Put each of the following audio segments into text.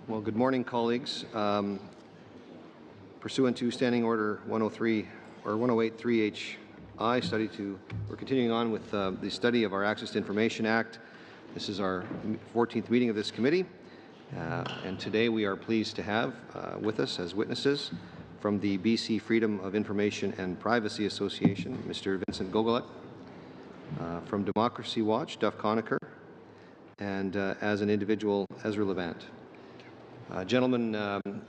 Well, good morning, colleagues. Pursuant to Standing Order 103 or 108-3HI we're continuing on with the study of our Access to Information Act. This is our 14th meeting of this committee, and today we are pleased to have with us as witnesses from the BC Freedom of Information and Privacy Association, Mr. Vincent Gogolet, from Democracy Watch, Duff Conacher, and as an individual, Ezra Levant. Gentlemen,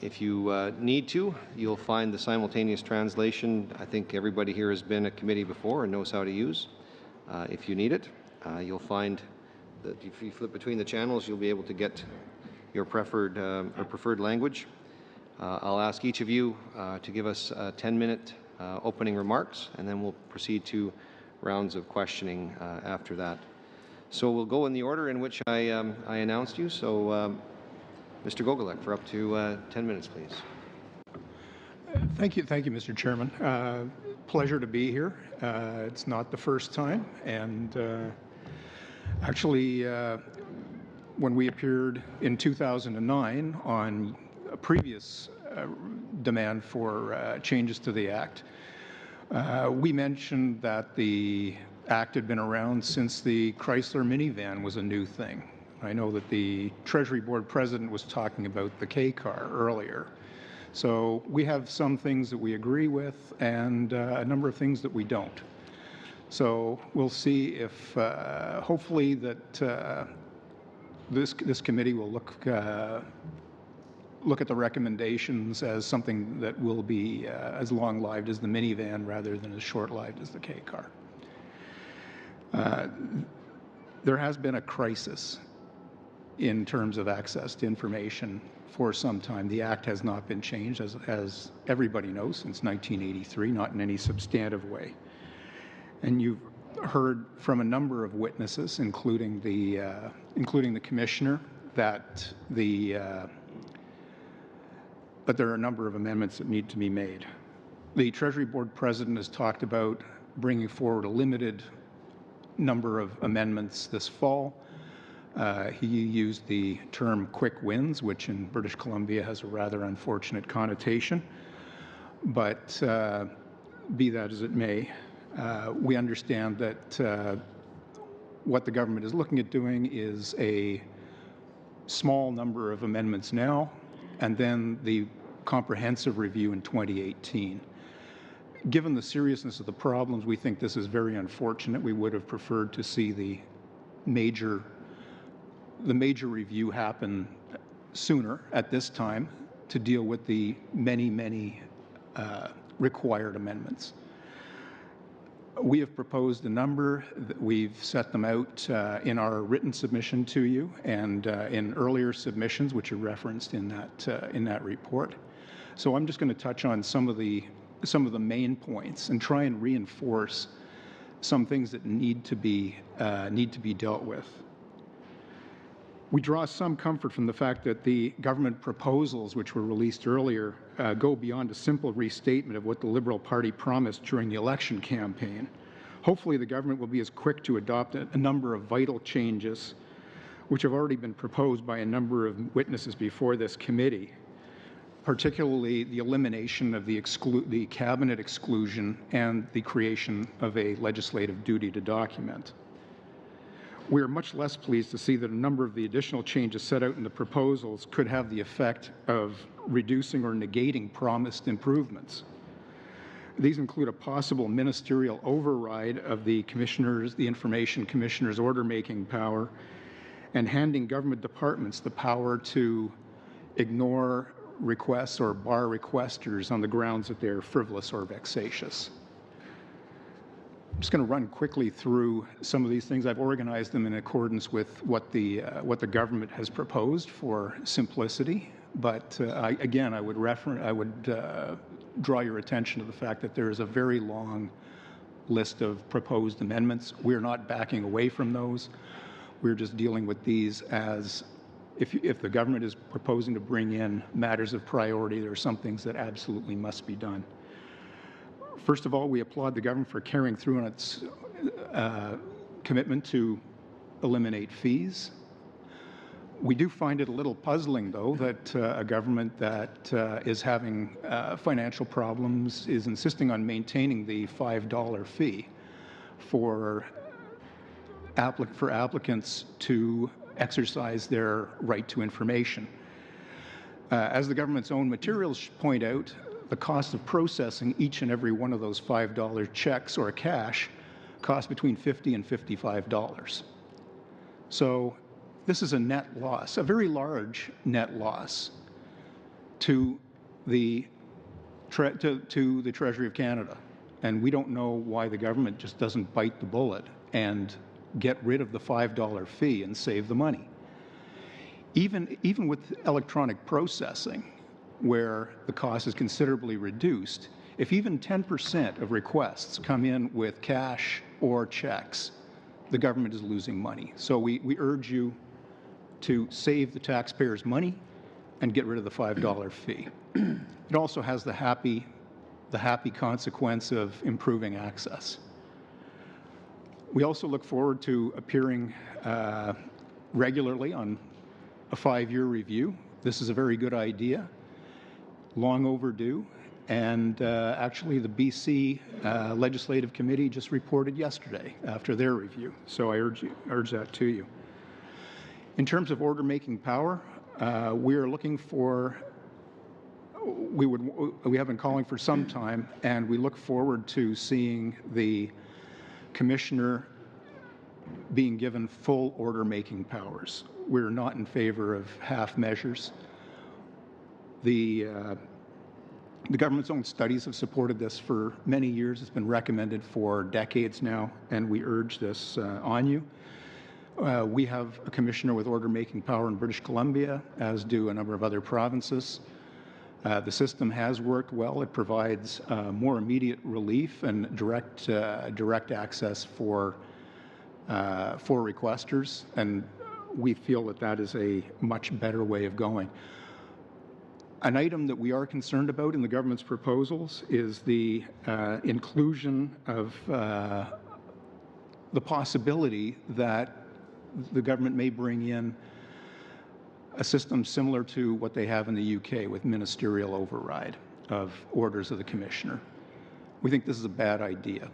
if you need to, you'll find the simultaneous translation. I think everybody here has been at committee before and knows how to use. If you need it, you'll find that if you flip between the channels, you'll be able to get your preferred language. I'll ask each of you to give us 10-minute opening remarks, and then we'll proceed to rounds of questioning after that. So we'll go in the order in which I announced you. So. Mr. Gogolet, for up to 10 minutes, please. Thank you, Mr. Chairman. Pleasure to be here. It's not the first time, and actually, when we appeared in 2009 on a previous demand for changes to the Act, we mentioned that the Act had been around since the Chrysler minivan was a new thing. I know that the Treasury Board President was talking about the K car earlier. So we have some things that we agree with and a number of things that we don't. So we'll see if hopefully that this committee will look at the recommendations as something that will be as long-lived as the minivan rather than as short-lived as the K car. There has been a crisis in terms of access to information for some time. The Act has not been changed, as everybody knows, since 1983, not in any substantive way. And you've heard from a number of witnesses, including the Commissioner, that there are a number of amendments that need to be made. The Treasury Board President has talked about bringing forward a limited number of amendments this fall. He used the term quick wins, which in British Columbia has a rather unfortunate connotation. But be that as it may, we understand that what the government is looking at doing is a small number of amendments now, and then the comprehensive review in 2018. Given the seriousness of the problems, we think this is very unfortunate. We would have preferred to see the major review happen sooner at this time to deal with the many required amendments. We have proposed a number. We've set them out in our written submission to you and in earlier submissions, which are referenced in that report. So I'm just going to touch on some of the main points and try and reinforce some things that need to be dealt with. We draw some comfort from the fact that the government proposals, which were released earlier, go beyond a simple restatement of what the Liberal Party promised during the election campaign. Hopefully, the government will be as quick to adopt a number of vital changes, which have already been proposed by a number of witnesses before this committee, particularly the elimination of the cabinet exclusion and the creation of a legislative duty to document. We are much less pleased to see that a number of the additional changes set out in the proposals could have the effect of reducing or negating promised improvements. These include a possible ministerial override of the Information Commissioner's order-making power, and handing government departments the power to ignore requests or bar requesters on the grounds that they're frivolous or vexatious. I'm just going to run quickly through some of these things. I've organized them in accordance with what the government has proposed for simplicity. But again, I would draw your attention to the fact that there is a very long list of proposed amendments. We're not backing away from those. We're just dealing with these as if the government is proposing to bring in matters of priority, there are some things that absolutely must be done. First of all, we applaud the government for carrying through on its commitment to eliminate fees. We do find it a little puzzling, though, that a government that is having financial problems is insisting on maintaining the $5 fee for applicants to exercise their right to information. As the government's own materials point out, the cost of processing each and every one of those $5 checks or cash costs between $50 and $55. So this is a net loss, a very large net loss to the Treasury of Canada. And we don't know why the government just doesn't bite the bullet and get rid of the $5 fee and save the money. Even with electronic processing, where the cost is considerably reduced, if even 10% of requests come in with cash or checks, the government is losing money. So we urge you to save the taxpayers' money and get rid of the $5 fee. It also has the happy consequence of improving access. We also look forward to appearing regularly on a 5-year review. This is a very good idea, long overdue, and actually the BC Legislative Committee just reported yesterday after their review. So I urge that to you. In terms of order-making power, we are looking for, we have been calling for some time, and we look forward to seeing the Commissioner being given full order-making powers. We're not in favor of half measures. The government's own studies have supported this for many years. It's been recommended for decades now, and we urge this on you. We have a commissioner with order-making power in British Columbia, as do a number of other provinces. The system has worked well. It provides more immediate relief and direct access for requesters, and we feel that that is a much better way of going. An item that we are concerned about in the government's proposals is the inclusion of the possibility that the government may bring in a system similar to what they have in the UK with ministerial override of orders of the Commissioner. We think this is a bad idea.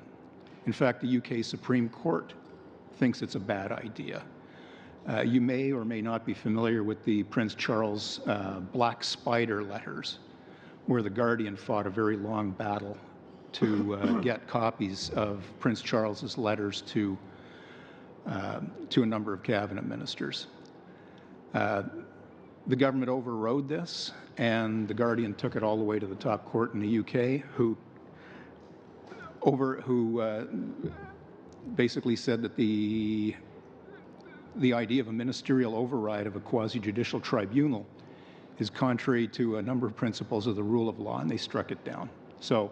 In fact, the UK Supreme Court thinks it's a bad idea. You may or may not be familiar with the Prince Charles Black Spider letters, where the Guardian fought a very long battle to get copies of Prince Charles's letters to a number of cabinet ministers. The government overrode this, and the Guardian took it all the way to the top court in the UK, who basically said that the idea of a ministerial override of a quasi-judicial tribunal is contrary to a number of principles of the rule of law, and they struck it down. So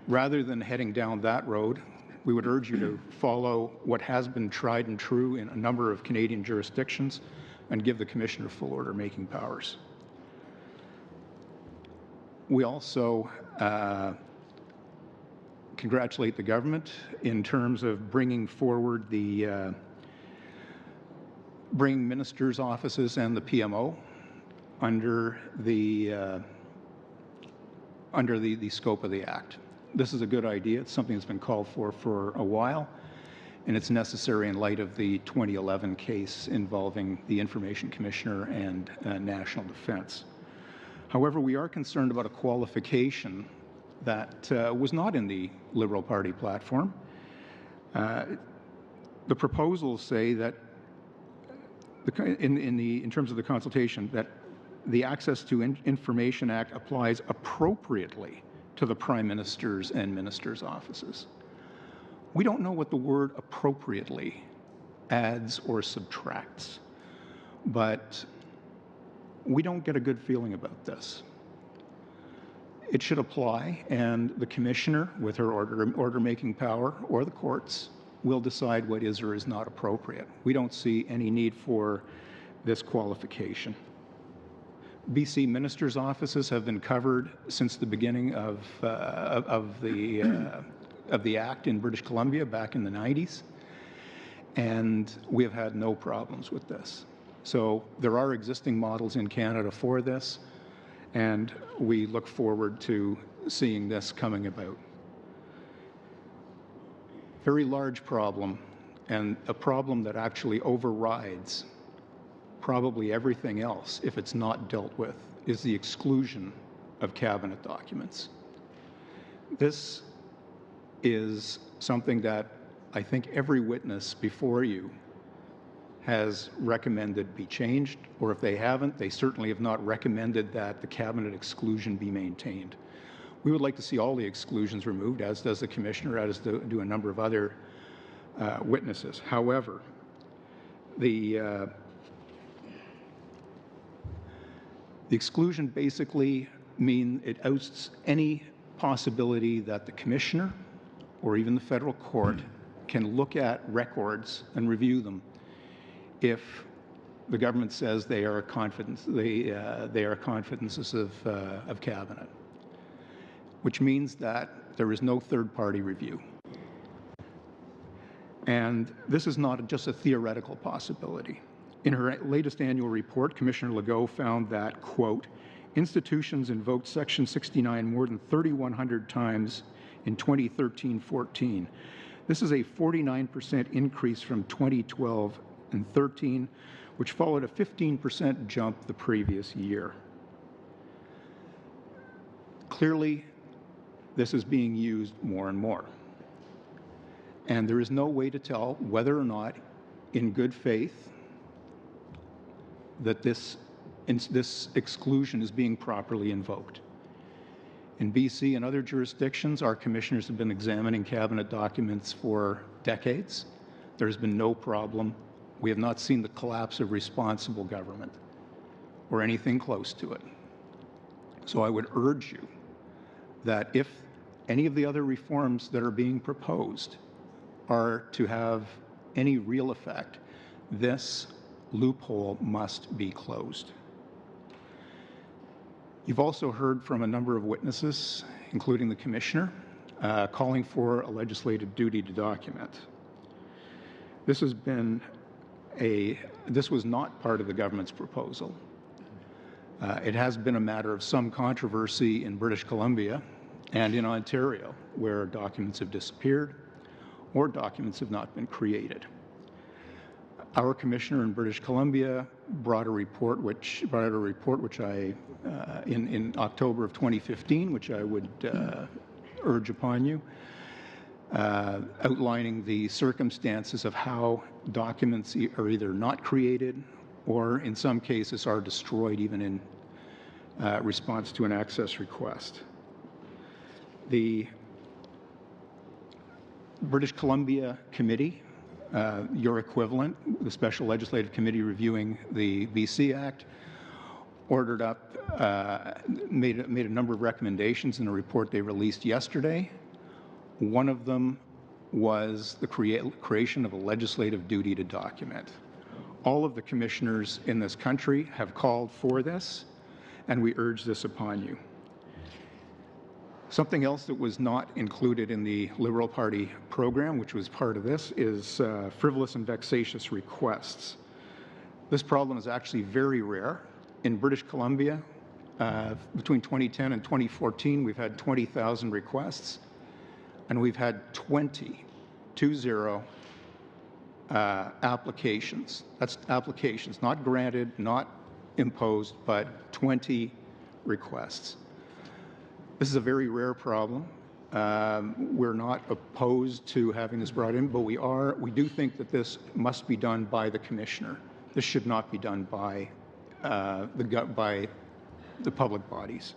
rather than heading down that road, we would urge you to follow what has been tried and true in a number of Canadian jurisdictions and give the Commissioner full order-making powers. We also congratulate the government in terms of bringing forward the bring ministers' offices and the PMO under the scope of the Act. This is a good idea. It's something that's been called for a while, and it's necessary in light of the 2011 case involving the Information Commissioner and National Defence. However, we are concerned about a qualification that was not in the Liberal Party platform. The proposals say that in terms of the consultation, that the Access to Information Act applies appropriately to the Prime Minister's and Ministers' offices. We don't know what the word appropriately adds or subtracts, but we don't get a good feeling about this. It should apply, and the Commissioner, with her order-making power, or the courts, will decide what is or is not appropriate. We don't see any need for this qualification. BC ministers' offices have been covered since the beginning of the Act in British Columbia back in the 90s, and we have had no problems with this. So there are existing models in Canada for this, and we look forward to seeing this coming about. Very large problem, and a problem that actually overrides probably everything else if it's not dealt with, is the exclusion of cabinet documents. This is something that I think every witness before you has recommended be changed, or if they haven't, they certainly have not recommended that the cabinet exclusion be maintained. We would like to see all the exclusions removed, as does the Commissioner, as do a number of other witnesses. However, the exclusion basically means it ousts any possibility that the Commissioner or even the federal court can look at records and review them if the government says they are confidences of cabinet, which means that there is no third-party review. And this is not just a theoretical possibility. In her latest annual report, Commissioner Legault found that, quote, institutions invoked Section 69 more than 3,100 times in 2013-14. This is a 49% increase from 2012 and 13, which followed a 15% jump the previous year. Clearly, this is being used more and more. And there is no way to tell whether or not, in good faith, that this exclusion is being properly invoked. In BC and other jurisdictions, our commissioners have been examining cabinet documents for decades. There's been no problem. We have not seen the collapse of responsible government or anything close to it. So I would urge you that if any of the other reforms that are being proposed are to have any real effect, this loophole must be closed. You've also heard from a number of witnesses, including the Commissioner, calling for a legislative duty to document. This was not part of the government's proposal. It has been a matter of some controversy in British Columbia and in Ontario, where documents have disappeared or documents have not been created. Our commissioner in British Columbia brought a report which I, in October of 2015, which I would urge upon you, outlining the circumstances of how documents are either not created or, in some cases, are destroyed even in response to an access request. The British Columbia Committee, your equivalent, the Special Legislative Committee reviewing the BC Act, ordered up, made a number of recommendations in a report they released yesterday. One of them was the creation of a legislative duty to document. All of the commissioners in this country have called for this, and we urge this upon you. Something else that was not included in the Liberal Party program, which was part of this, is frivolous and vexatious requests. This problem is actually very rare. In British Columbia, between 2010 and 2014, we've had 20,000 requests, and we've had 20 applications. That's applications, not granted, not imposed, but 20 requests. This is a very rare problem. We're not opposed to having this brought in, but we do think that this must be done by the Commissioner. This should not be done by the public bodies.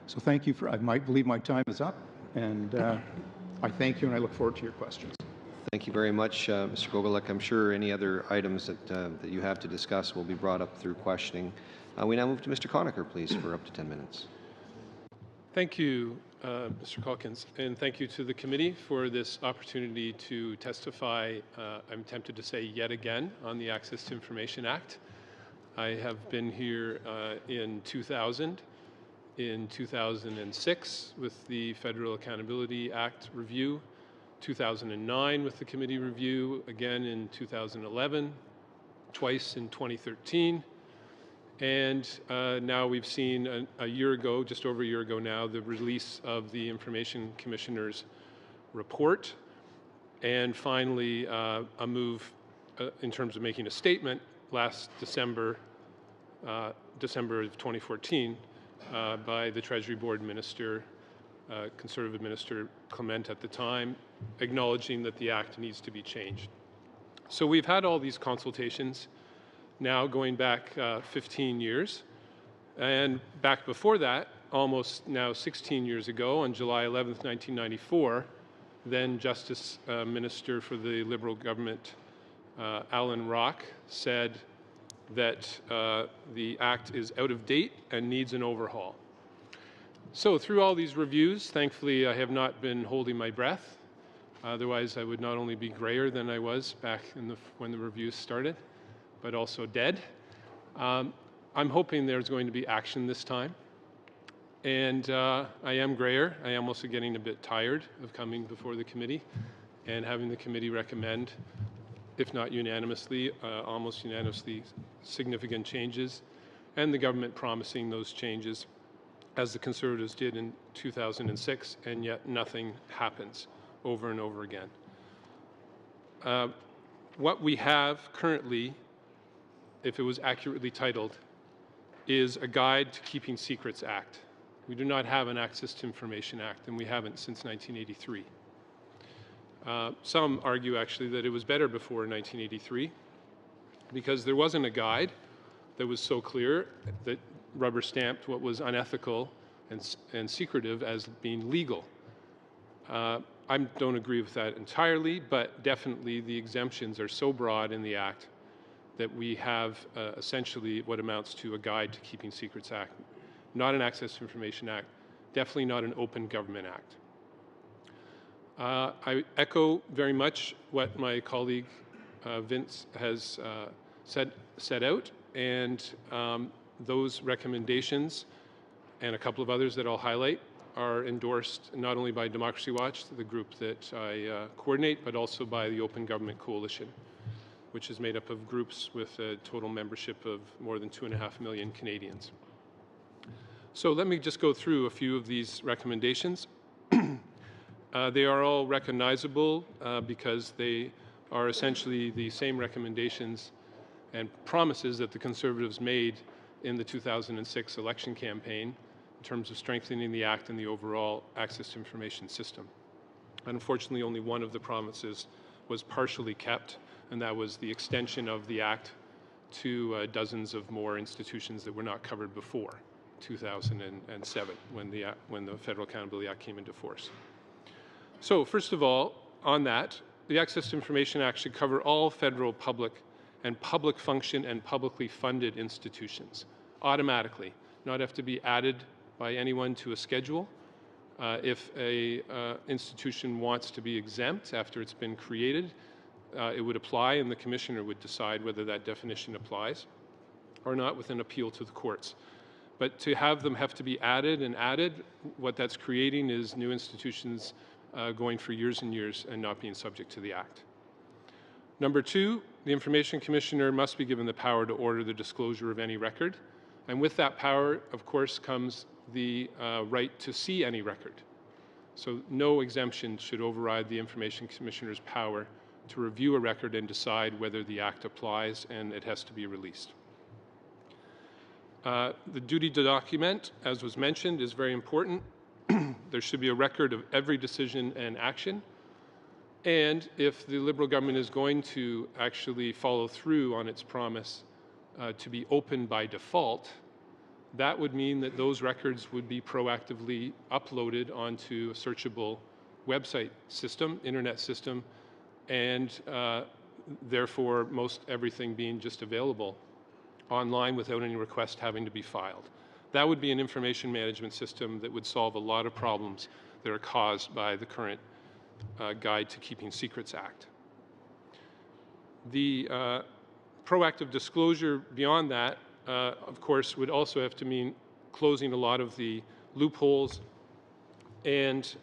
So thank you I believe my time is up, and I thank you and I look forward to your questions. Thank you very much, Mr. Gogolek. I'm sure any other items that you have to discuss will be brought up through questioning. We now move to Mr. Conacher, please, for up to 10 minutes. Thank you, Mr. Calkins, and thank you to the committee for this opportunity to testify, I'm tempted to say yet again, on the Access to Information Act. I have been here in 2000, in 2006 with the Federal Accountability Act review, 2009 with the committee review, again in 2011, twice in 2013. And now we've seen a year ago, just over a year ago now, the release of the Information Commissioner's report. And finally, a move in terms of making a statement last December, December of 2014, by the Treasury Board Minister, Conservative Minister Clement at the time, acknowledging that the Act needs to be changed. So we've had all these consultations now going back 15 years. And back before that, almost now 16 years ago, on July 11th, 1994, then Justice Minister for the Liberal government, Alan Rock, said that the Act is out of date and needs an overhaul. So through all these reviews, thankfully I have not been holding my breath. Otherwise I would not only be grayer than I was back in when the reviews started, but also dead. I'm hoping there's going to be action this time. And I am grayer. I am also getting a bit tired of coming before the committee and having the committee recommend, if not unanimously, almost unanimously, significant changes, and the government promising those changes, as the Conservatives did in 2006, and yet nothing happens over and over again. What we have currently, if it was accurately titled, is a Guide to Keeping Secrets Act. We do not have an Access to Information Act, and we haven't since 1983. Some argue actually that it was better before 1983 because there wasn't a guide that was so clear that rubber stamped what was unethical and secretive as being legal. I don't agree with that entirely, but definitely the exemptions are so broad in the Act that we have essentially what amounts to a Guide to Keeping Secrets Act. Not an Access to Information Act, definitely not an Open Government Act. I echo very much what my colleague Vince has set out, and those recommendations and a couple of others that I'll highlight are endorsed not only by Democracy Watch, the group that I coordinate, but also by the Open Government Coalition, which is made up of groups with a total membership of more than 2.5 million Canadians. So let me just go through a few of these recommendations. They are all recognizable because they are essentially the same recommendations and promises that the Conservatives made in the 2006 election campaign in terms of strengthening the Act and the overall access to information system. Unfortunately, only one of the promises was partially kept, and that was the extension of the Act to dozens of more institutions that were not covered before 2007, when the Federal Accountability Act came into force. So first of all, on that, the Access to Information Act should cover all federal public and public function and publicly funded institutions automatically, not have to be added by anyone to a schedule. If a institution wants to be exempt after it's been created, it would apply, and the Commissioner would decide whether that definition applies or not with an appeal to the courts. But to have them have to be added, what that's creating is new institutions going for years and years and not being subject to the Act. Number two, the Information Commissioner must be given the power to order the disclosure of any record. And with that power, of course, comes the right to see any record. So no exemption should override the Information Commissioner's power to review a record and decide whether the Act applies and it has to be released. The duty to document, as was mentioned, is very important. There should be a record of every decision and action. And if the Liberal government is going to actually follow through on its promise to be open by default, that would mean that those records would be proactively uploaded onto a searchable website system, internet system, and therefore most everything being just available online without any request having to be filed. That would be an information management system that would solve a lot of problems that are caused by the current Guide to Keeping Secrets Act. The proactive disclosure beyond that, of course, would also have to mean closing a lot of the loopholes and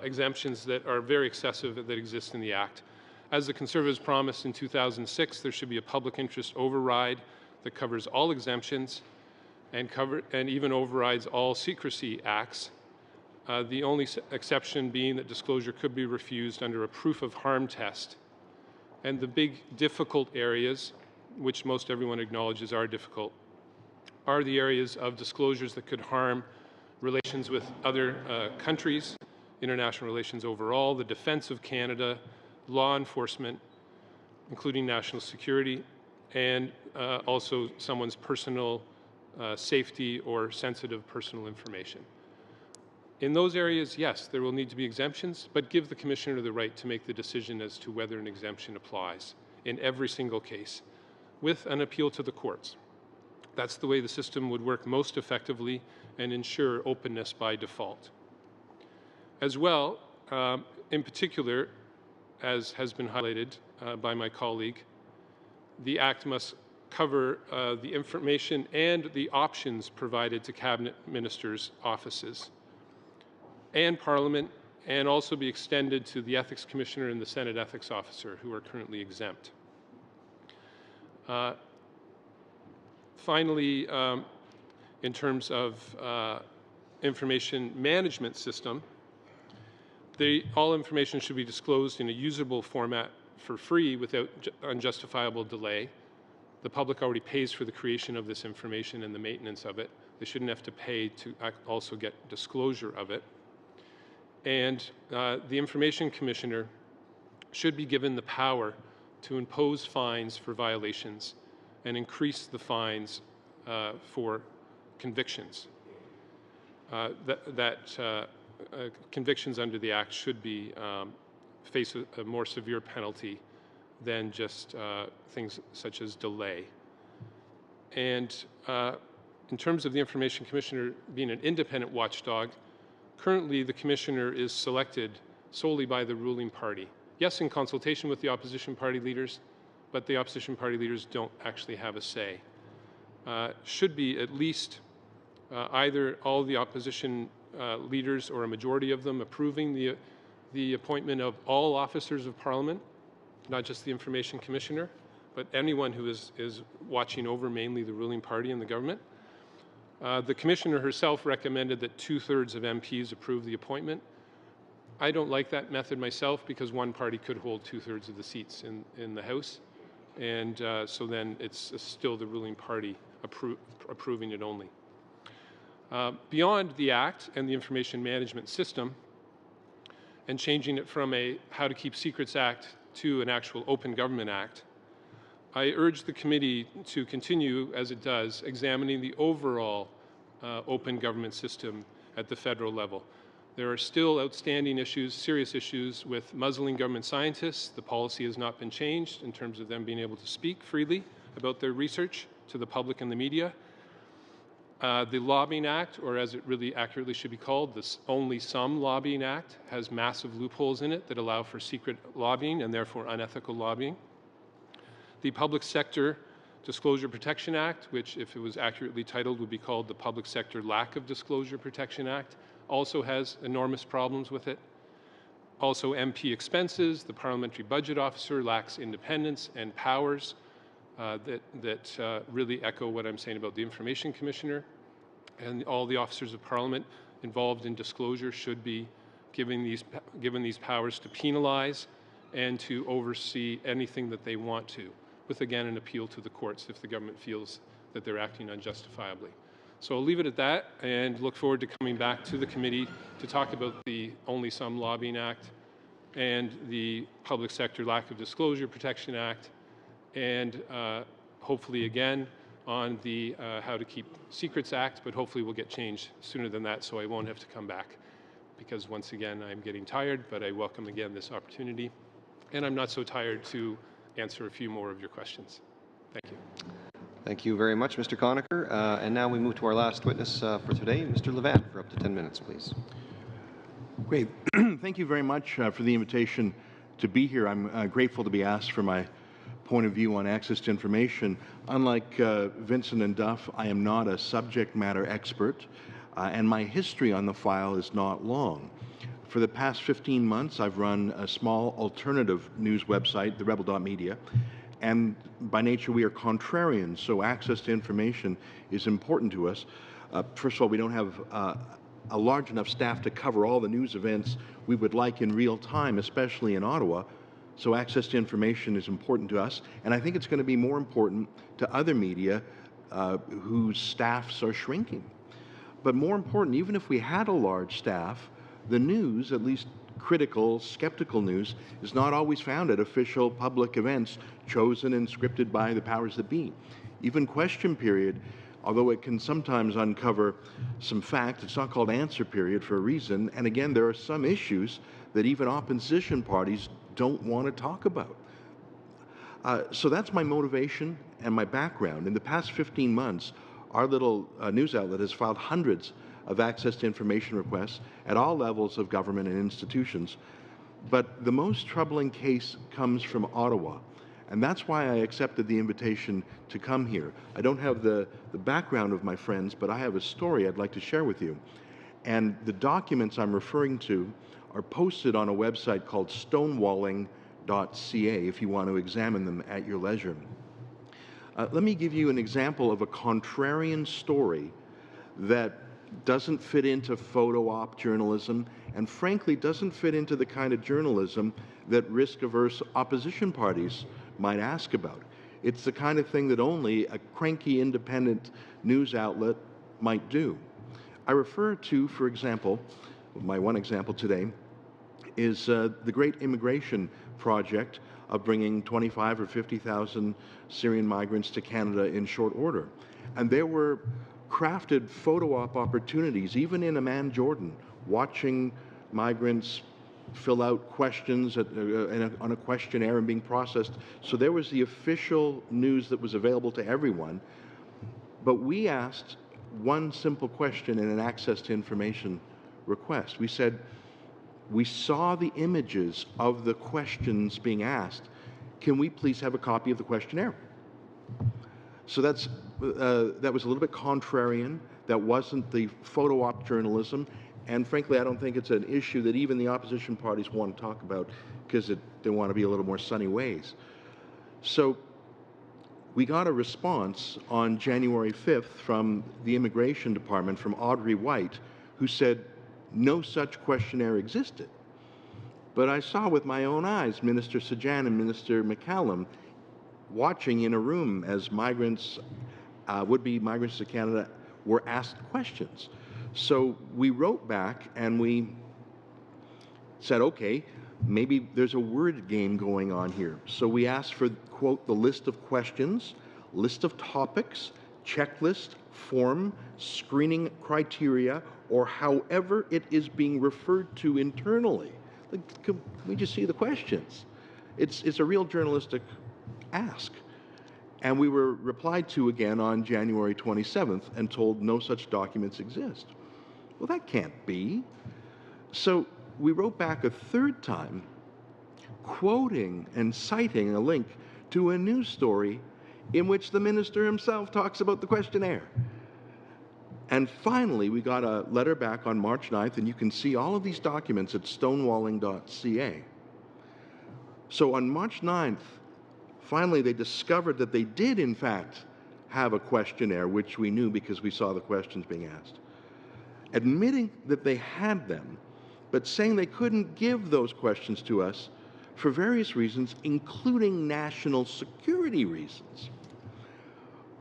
exemptions that are very excessive that exist in the Act. As the Conservatives promised in 2006, there should be a public interest override that covers all exemptions and even overrides all secrecy acts. The only exception being that disclosure could be refused under a proof of harm test. And the big difficult areas, which most everyone acknowledges are difficult, are the areas of disclosures that could harm relations with other countries, international relations overall, the defense of Canada, law enforcement, including national security, and also someone's personal safety or sensitive personal information. In those areas, yes, there will need to be exemptions, but give the Commissioner the right to make the decision as to whether an exemption applies in every single case, with an appeal to the courts. That's the way the system would work most effectively and ensure openness by default. As well, in particular, as has been highlighted by my colleague, the Act must cover the information and the options provided to Cabinet Ministers' offices and Parliament, and also be extended to the Ethics Commissioner and the Senate Ethics Officer, who are currently exempt. Finally, in terms of information management system, all information should be disclosed in a usable format for free without unjustifiable delay. The public already pays for the creation of this information and the maintenance of it. They shouldn't have to pay to also get disclosure of it. And the Information Commissioner should be given the power to impose fines for violations and increase the fines for convictions. Convictions under the Act should be face a more severe penalty than just things such as delay. And in terms of the Information Commissioner being an independent watchdog, currently the Commissioner is selected solely by the ruling party. Yes, in consultation with the opposition party leaders, but the opposition party leaders don't actually have a say. Should be at least either all the opposition leaders or a majority of them approving the appointment of all officers of Parliament, not just the Information Commissioner, but anyone who is watching over mainly the ruling party and the government. The Commissioner herself recommended that 2/3 of MPs approve the appointment. I don't like that method myself because one party could hold 2/3 of the seats in the House, and so then it's still the ruling party approving it only. Beyond the Act and the Information Management System, and changing it from a How to Keep Secrets Act to an actual Open Government Act, I urge the committee to continue, as it does, examining the overall open government system at the federal level. There are still outstanding issues, serious issues with muzzling government scientists. The policy has not been changed in terms of them being able to speak freely about their research to the public and the media. The Lobbying Act, or as it really accurately should be called, the Only Some Lobbying Act, has massive loopholes in it that allow for secret lobbying and therefore unethical lobbying. The Public Sector Disclosure Protection Act, which if it was accurately titled would be called the Public Sector Lack of Disclosure Protection Act, also has enormous problems with it. Also MP expenses, the Parliamentary Budget Officer lacks independence and powers that really echo what I'm saying about the Information Commissioner. And all the officers of Parliament involved in disclosure should be given these powers to penalize and to oversee anything that they want to, with again an appeal to the courts if the government feels that they're acting unjustifiably. So I'll leave it at that and look forward to coming back to the committee to talk about the Only Some Lobbying Act and the Public Sector Lack of Disclosure Protection Act, and hopefully again on the How to Keep Secrets Act, but hopefully we'll get changed sooner than that so I won't have to come back, because once again I'm getting tired, but I welcome again this opportunity, and I'm not so tired to answer a few more of your questions. Thank you. Thank you very much, Mr. Conacher. And now we move to our last witness for today, Mr. Levant, for up to 10 minutes, please. Great. Thank you very much for the invitation to be here. I'm grateful to be asked for my point of view on access to information. Unlike Vincent and Duff, I am not a subject matter expert, and my history on the file is not long. For the past 15 months, I've run a small alternative news website, the Rebel.media, and by nature we are contrarians, so access to information is important to us. First of all, we don't have a large enough staff to cover all the news events we would like in real time, especially in Ottawa, so access to information is important to us, and I think it's going to be more important to other media whose staffs are shrinking. But more important, even if we had a large staff, the news, at least critical, skeptical news, is not always found at official public events chosen and scripted by the powers that be. Even question period, although it can sometimes uncover some facts, it's not called answer period for a reason. And again, there are some issues that even opposition parties don't want to talk about. So that's my motivation and my background. In the past 15 months, our little news outlet has filed hundreds of access to information requests at all levels of government and institutions. But the most troubling case comes from Ottawa, and that's why I accepted the invitation to come here. I don't have the background of my friends, but I have a story I'd like to share with you. And the documents I'm referring to are posted on a website called stonewalling.ca if you want to examine them at your leisure. Let me give you an example of a contrarian story that doesn't fit into photo op journalism and frankly doesn't fit into the kind of journalism that risk-averse opposition parties might ask about. It's the kind of thing that only a cranky independent news outlet might do. I refer to, for example, my one example today is the great immigration project of bringing 25 or 50,000 Syrian migrants to Canada in short order. And there were crafted photo op opportunities, even in Amman, Jordan, watching migrants fill out questions on a questionnaire and being processed. So there was the official news that was available to everyone. But we asked one simple question in an access to information request. We said, we saw the images of the questions being asked. Can we please have a copy of the questionnaire? So that was a little bit contrarian. That wasn't the photo op journalism. And frankly, I don't think it's an issue that even the opposition parties want to talk about because they want to be a little more sunny ways. So we got a response on January 5th from the Immigration Department, from Audrey White, who said no such questionnaire existed. But I saw with my own eyes Minister Sajan and Minister McCallum watching in a room as migrants, would-be migrants to Canada, were asked questions. So we wrote back and we said, okay, maybe there's a word game going on here. So we asked for, quote, the list of questions, list of topics, checklist, form, screening criteria, or however it is being referred to internally. Like, can we just see the questions? It's a real journalistic ask. And we were replied to again on January 27th and told no such documents exist. Well, that can't be. So we wrote back a third time, quoting and citing a link to a news story in which the minister himself talks about the questionnaire. And finally, we got a letter back on March 9th, and you can see all of these documents at stonewalling.ca. So on March 9th, finally they discovered that they did, in fact, have a questionnaire, which we knew because we saw the questions being asked. Admitting that they had them, but saying they couldn't give those questions to us for various reasons, including national security reasons.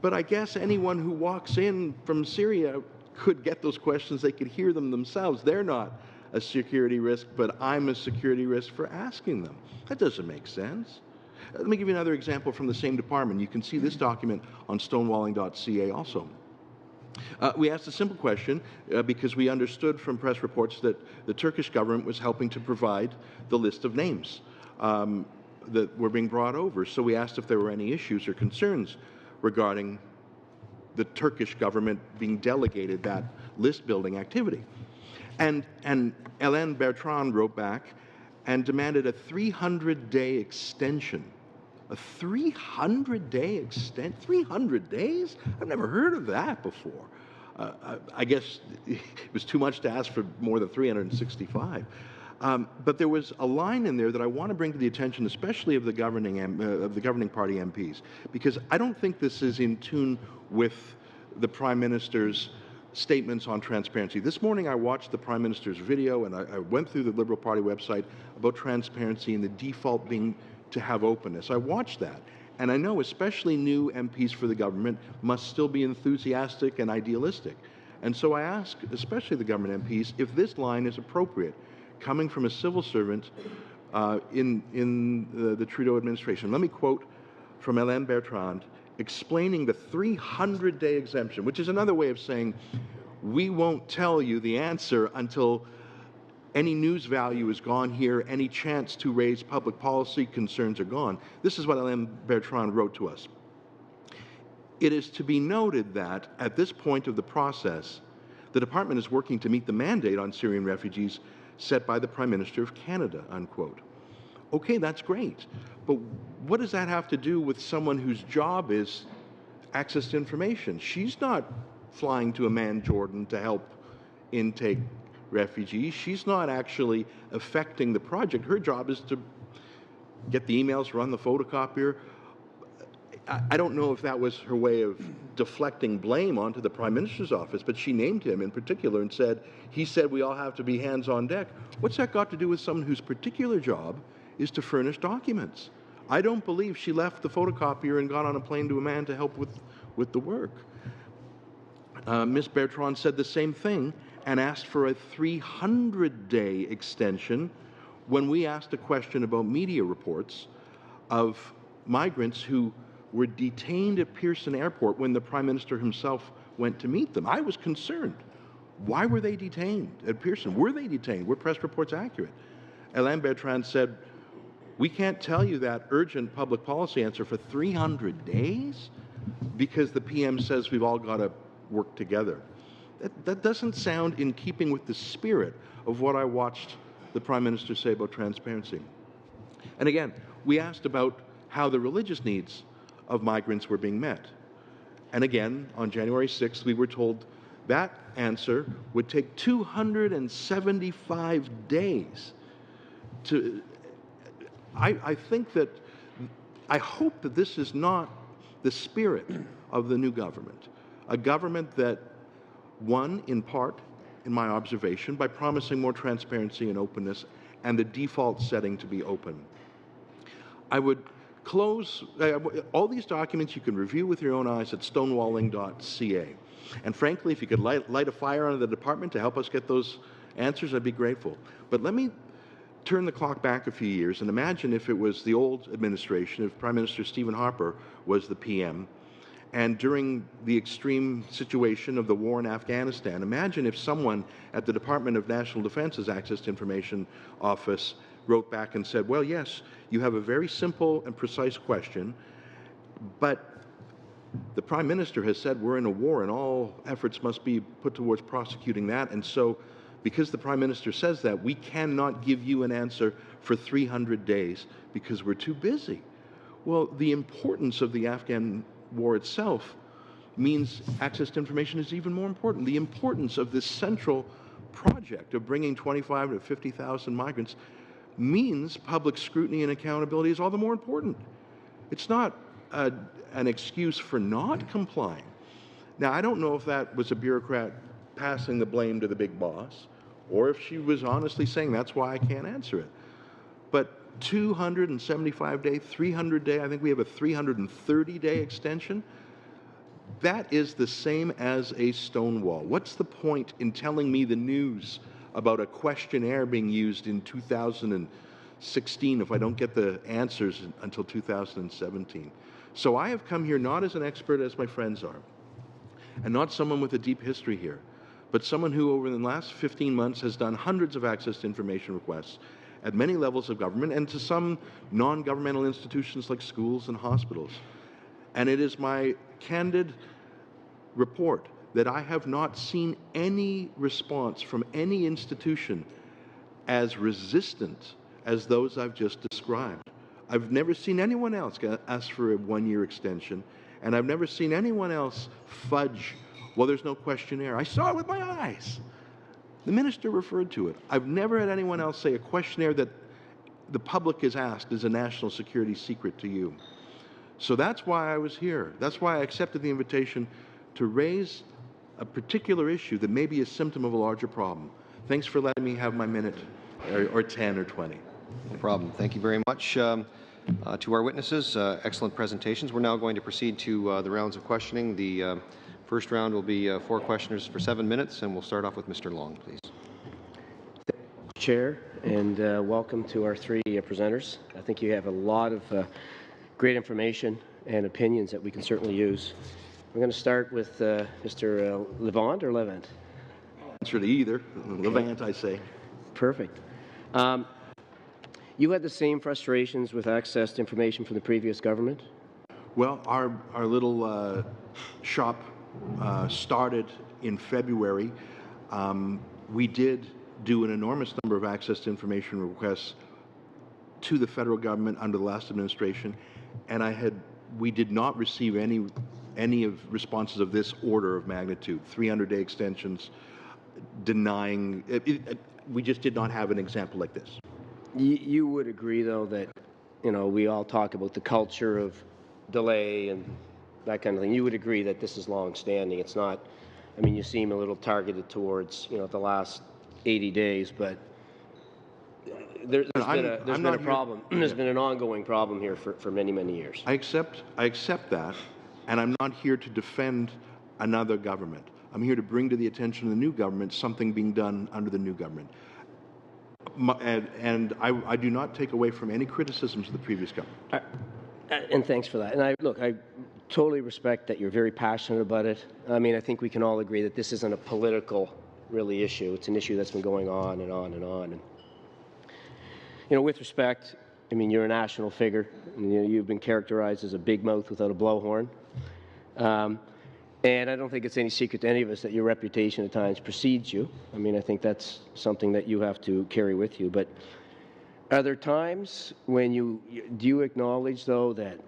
But I guess anyone who walks in from Syria could get those questions. They could hear them themselves. They're not a security risk, but I'm a security risk for asking them. That doesn't make sense. Let me give you another example from the same department. You can see this document on stonewalling.ca also. We asked a simple question because we understood from press reports that the Turkish government was helping to provide the list of names that were being brought over. So we asked if there were any issues or concerns regarding the Turkish government being delegated that list-building activity. And Hélène Bertrand wrote back and demanded a 300-day extension. A 300-day extension? 300 days? I've never heard of that before. I guess it was too much to ask for more than 365. But there was a line in there that I want to bring to the attention, especially of the governing party MPs, because I don't think this is in tune with the Prime Minister's statements on transparency. This morning I watched the Prime Minister's video and I went through the Liberal Party website about transparency and the default being to have openness. I watched that, and I know especially new MPs for the government must still be enthusiastic and idealistic. And so I ask, especially the government MPs, if this line is appropriate, coming from a civil servant in the Trudeau administration. Let me quote from Hélène Bertrand explaining the 300-day exemption, which is another way of saying we won't tell you the answer until any news value is gone here, any chance to raise public policy concerns are gone. This is what Hélène Bertrand wrote to us. It is to be noted that at this point of the process, the department is working to meet the mandate on Syrian refugees set by the Prime Minister of Canada, unquote. Okay, that's great, but what does that have to do with someone whose job is access to information? She's not flying to Amman, Jordan to help intake refugees. She's not actually affecting the project. Her job is to get the emails, run the photocopier. I don't know if that was her way of deflecting blame onto the Prime Minister's office, but she named him in particular and said, he said we all have to be hands on deck. What's that got to do with someone whose particular job is to furnish documents? I don't believe she left the photocopier and got on a plane to Amman to help with the work. Ms. Bertrand said the same thing and asked for a 300-day extension when we asked a question about media reports of migrants who were detained at Pearson Airport when the Prime Minister himself went to meet them. I was concerned. Why were they detained at Pearson? Were they detained? Were press reports accurate? Hélène Bertrand said, we can't tell you that urgent public policy answer for 300 days because the PM says we've all got to work together. That doesn't sound in keeping with the spirit of what I watched the Prime Minister say about transparency. And again, we asked about how the religious needs of migrants were being met. And again, on January 6th, we were told that answer would take 275 days to... I think that, I hope that this is not the spirit of the new government. A government that won, in part, in my observation, by promising more transparency and openness and the default setting to be open. I would close, all these documents you can review with your own eyes at stonewalling.ca. And frankly, if you could light a fire under the department to help us get those answers, I'd be grateful. But let me turn the clock back a few years and imagine if it was the old administration, if Prime Minister Stephen Harper was the PM, and during the extreme situation of the war in Afghanistan, imagine if someone at the Department of National Defense's Access to Information Office wrote back and said, well, yes, you have a very simple and precise question, but the Prime Minister has said we're in a war and all efforts must be put towards prosecuting that, and so because the Prime Minister says that, we cannot give you an answer for 300 days because we're too busy. Well, the importance of the Afghan war itself means access to information is even more important. The importance of this central project of bringing 25 to 50,000 migrants means public scrutiny and accountability is all the more important. It's not an excuse for not complying. Now, I don't know if that was a bureaucrat passing the blame to the big boss, or if she was honestly saying that's why I can't answer it. But 275-day, 300-day, I think we have a 330-day extension. That is the same as a stonewall. What's the point in telling me the news about a questionnaire being used in 2016 if I don't get the answers until 2017? So I have come here not as an expert as my friends are, and not someone with a deep history here, but someone who over the last 15 months has done hundreds of access to information requests at many levels of government and to some non-governmental institutions like schools and hospitals. And it is my candid report that I have not seen any response from any institution as resistant as those I've just described. I've never seen anyone else ask for a one-year extension, and I've never seen anyone else fudge, well, there's no questionnaire. I saw it with my eyes. The minister referred to it. I've never had anyone else say a questionnaire that the public is asked is a national security secret to you. So that's why I was here. That's why I accepted the invitation to raise a particular issue that may be a symptom of a larger problem. Thanks for letting me have my minute, or 10 or 20. No problem. Thank you very much to our witnesses. Excellent presentations. We're now going to proceed to the rounds of questioning. The first round will be 4 questioners for 7 minutes, and we'll start off with Mr. Long, please. Chair, and welcome to our 3 presenters. I think you have a lot of great information and opinions that we can certainly use. We're going to start with Mr. Levant or Levant? Answer to either. Levant, I say. Perfect. You had the same frustrations with access to information from the previous government? Well, our little shop started in February. We did do an enormous number of access to information requests to the federal government under the last administration, and we did not receive any of responses of this order of magnitude. 300-day extensions, denying. We just did not have an example like this. You would agree, though, that we all talk about the culture of delay and that kind of thing. You would agree that this is long-standing. It's not. I mean, you seem a little targeted towards the last 80 days, but there's been a problem. There's been an ongoing problem here for many, many years. I accept that, and I'm not here to defend another government. I'm here to bring to the attention of the new government something being done under the new government. And I do not take away from any criticisms of the previous government. And thanks for that. And I totally respect that you're very passionate about it. I mean, I think we can all agree that this isn't a political, really, issue. It's an issue that's been going on and on and on. And, with respect, I mean, you're a national figure. You've been characterized as a big mouth without a blowhorn. And I don't think it's any secret to any of us that your reputation at times precedes you. I mean, I think that's something that you have to carry with you. But are there times when do you acknowledge, though, that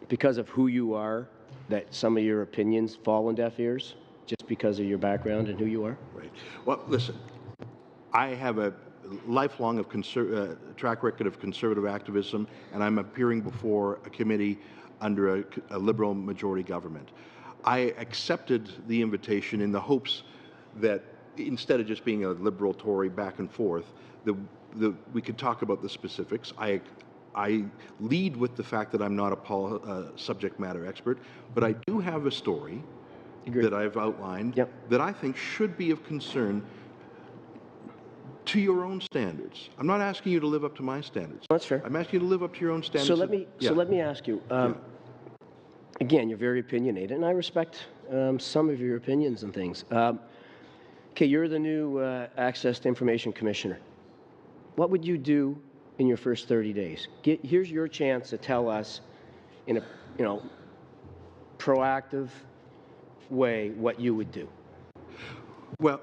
because of who you are, that some of your opinions fall on deaf ears just because of your background and who you are? Right. Well, listen, I have a lifelong track record of conservative activism, and I'm appearing before a committee under a Liberal majority government. I accepted the invitation in the hopes that instead of just being a Liberal Tory back and forth, we could talk about the specifics. I lead with the fact that I'm not a subject matter expert, but I do have a story that I've outlined that I think should be of concern to your own standards. I'm not asking you to live up to my standards. That's fair. I'm asking you to live up to your own standards. So let me ask you. Again, you're very opinionated, and I respect some of your opinions and things. Okay, you're the new Access to Information Commissioner. What would you do in your first 30 days? Here's your chance to tell us in a proactive way what you would do. Well,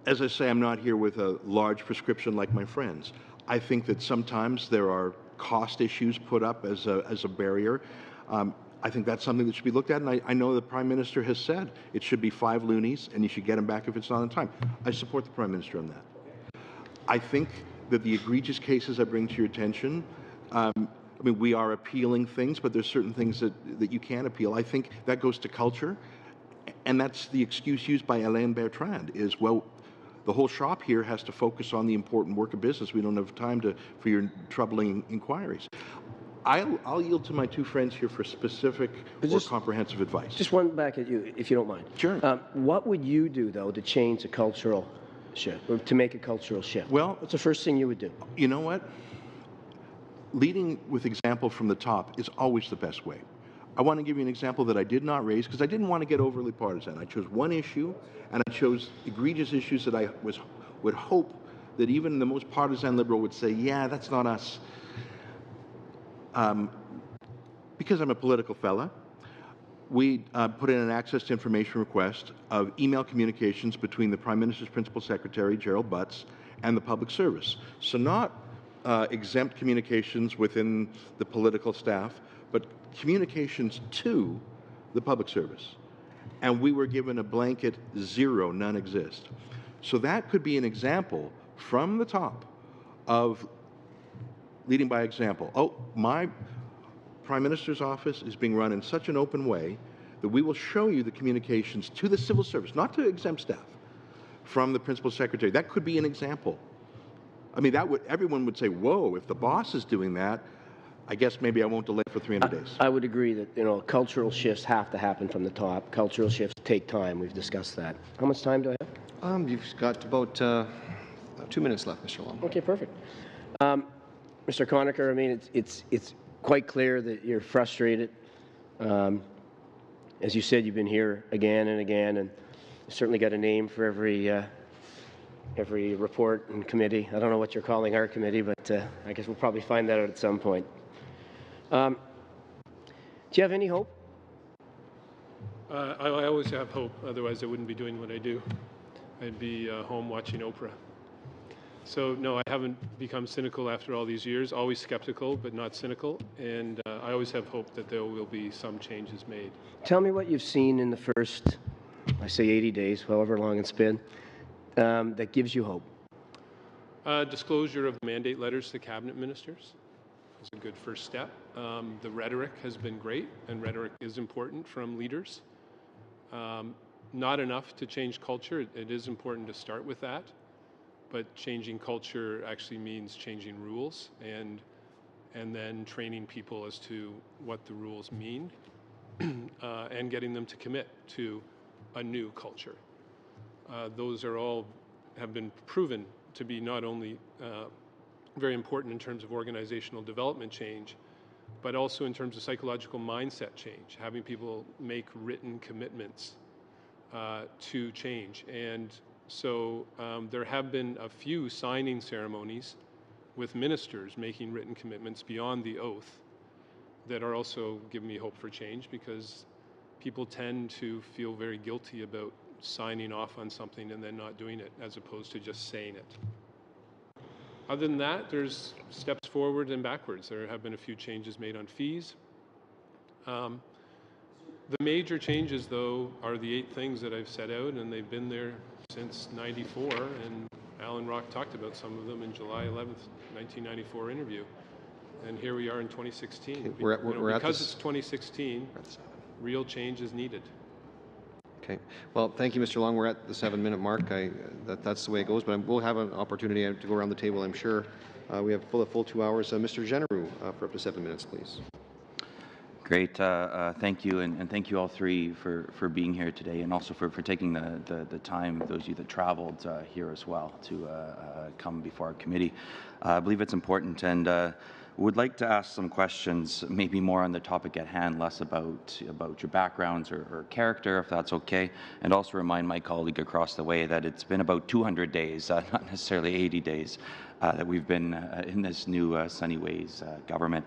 as I say, I'm not here with a large prescription like my friends. I think that sometimes there are cost issues put up as a barrier. I think that's something that should be looked at, and I know the Prime Minister has said it should be 5 loonies, and you should get them back if it's not on time. I support the Prime Minister on that. I think that the egregious cases I bring to your attention, I mean, we are appealing things, but there's certain things that you can't appeal. I think that goes to culture, and that's the excuse used by Alain Bertrand, is, well, the whole shop here has to focus on the important work of business. We don't have time for your troubling inquiries. I'll yield to my 2 friends here for specific or comprehensive advice. Just one back at you, if you don't mind. Sure. What would you do, though, to change a cultural shift, or to make a cultural shift? Well, what's the first thing you would do? You know what? Leading with example from the top is always the best way. I want to give you an example that I did not raise because I didn't want to get overly partisan. I chose one issue, and I chose egregious issues that I would hope that even the most partisan Liberal would say, yeah, that's not us. Because I'm a political fella, we put in an access to information request of email communications between the Prime Minister's Principal Secretary, Gerald Butts, and the public service. So not exempt communications within the political staff, but communications to the public service. And we were given a blanket 0, none exist. So that could be an example from the top of leading by example. Oh, my Prime Minister's office is being run in such an open way that we will show you the communications to the civil service, not to exempt staff, from the Principal Secretary. That could be an example. I mean, everyone would say, whoa, if the boss is doing that, I guess maybe I won't delay for 300 days. I would agree that, cultural shifts have to happen from the top. Cultural shifts take time. We've discussed that. How much time do I have? You've got about 2 minutes left, Mr. Long. Okay, perfect. Mr. Conacher, I mean, it's quite clear that you're frustrated. As you said, you've been here again and again, and you certainly got a name for every report and committee. I don't know what you're calling our committee, but I guess we'll probably find that out at some point. Do you have any hope? I always have hope, otherwise I wouldn't be doing what I do. I'd be home watching Oprah. So no, I haven't become cynical after all these years, always skeptical, but not cynical, and I always have hope that there will be some changes made. Tell me what you've seen in the first, I say 80 days, however long it's been, that gives you hope. Disclosure of mandate letters to cabinet ministers is a good first step. The rhetoric has been great, and rhetoric is important from leaders. Not enough to change culture. It is important to start with that, but changing culture actually means changing rules and then training people as to what the rules mean and getting them to commit to a new culture. Those are all have been proven to be not only very important in terms of organizational development change, but also in terms of psychological mindset change, having people make written commitments to change. And so there have been a few signing ceremonies with ministers making written commitments beyond the oath that are also giving me hope for change, because people tend to feel very guilty about signing off on something and then not doing it, as opposed to just saying it. Other than that, there's steps forward and backwards. There have been a few changes made on fees. The major changes, though, are the 8 things that I've set out, and they've been there since '94, and Alan Rock talked about some of them in July 11th, 1994 interview. And here we are in 2016. Okay, because it's 2016, real change is needed. Okay. Well, thank you, Mr. Long. We're at the 7-minute mark. That's the way it goes, but we'll have an opportunity to go around the table, I'm sure. We have full 2 hours. Mr. Genereux, for up to 7 minutes, please. Great. Thank you, and thank you all three for being here today, and also for taking the time, those of you that traveled here as well, to come before our committee. I believe it's important, and would like to ask some questions, maybe more on the topic at hand, less about your backgrounds or character, if that's okay, and also remind my colleague across the way that it's been about 200 days, not necessarily 80 days, that we've been in this new Sunny Ways government.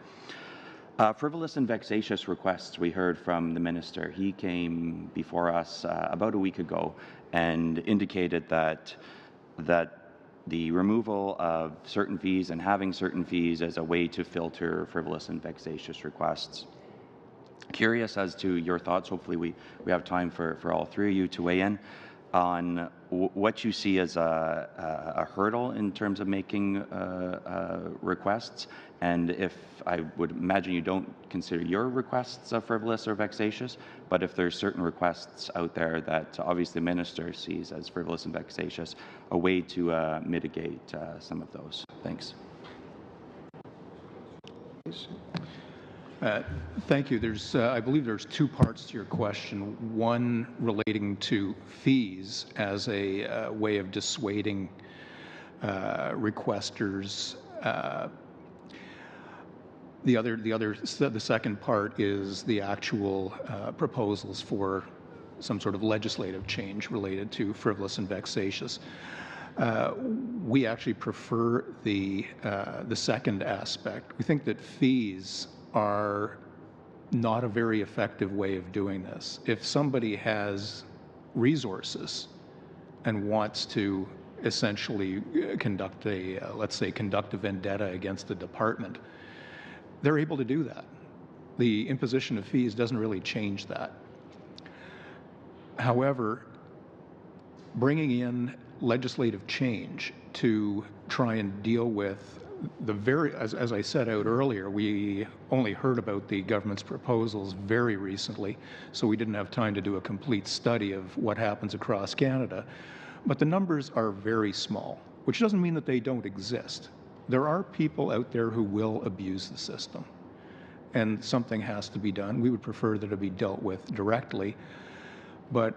Frivolous and vexatious requests, we heard from the minister. He came before us about a week ago and indicated that the removal of certain fees and having certain fees as a way to filter frivolous and vexatious requests. Curious as to your thoughts. Hopefully we have time for all three of you to weigh in on what you see as a hurdle in terms of making requests, and if I would imagine you don't consider your requests frivolous or vexatious, but if there's certain requests out there that obviously the minister sees as frivolous and vexatious, a way to mitigate some of those. Thanks. Thank you. I believe there's 2 parts to your question. One relating to fees as a way of dissuading requesters. The second part is the actual proposals for some sort of legislative change related to frivolous and vexatious. We actually prefer the second aspect. We think that fees are not a very effective way of doing this. If somebody has resources and wants to essentially conduct let's say, conduct a vendetta against the department, they're able to do that. The imposition of fees doesn't really change that. However, bringing in legislative change to try and deal with as I set out earlier, we only heard about the government's proposals very recently, so we didn't have time to do a complete study of what happens across Canada. But the numbers are very small, which doesn't mean that they don't exist. There are people out there who will abuse the system, and something has to be done. We would prefer that it be dealt with directly, but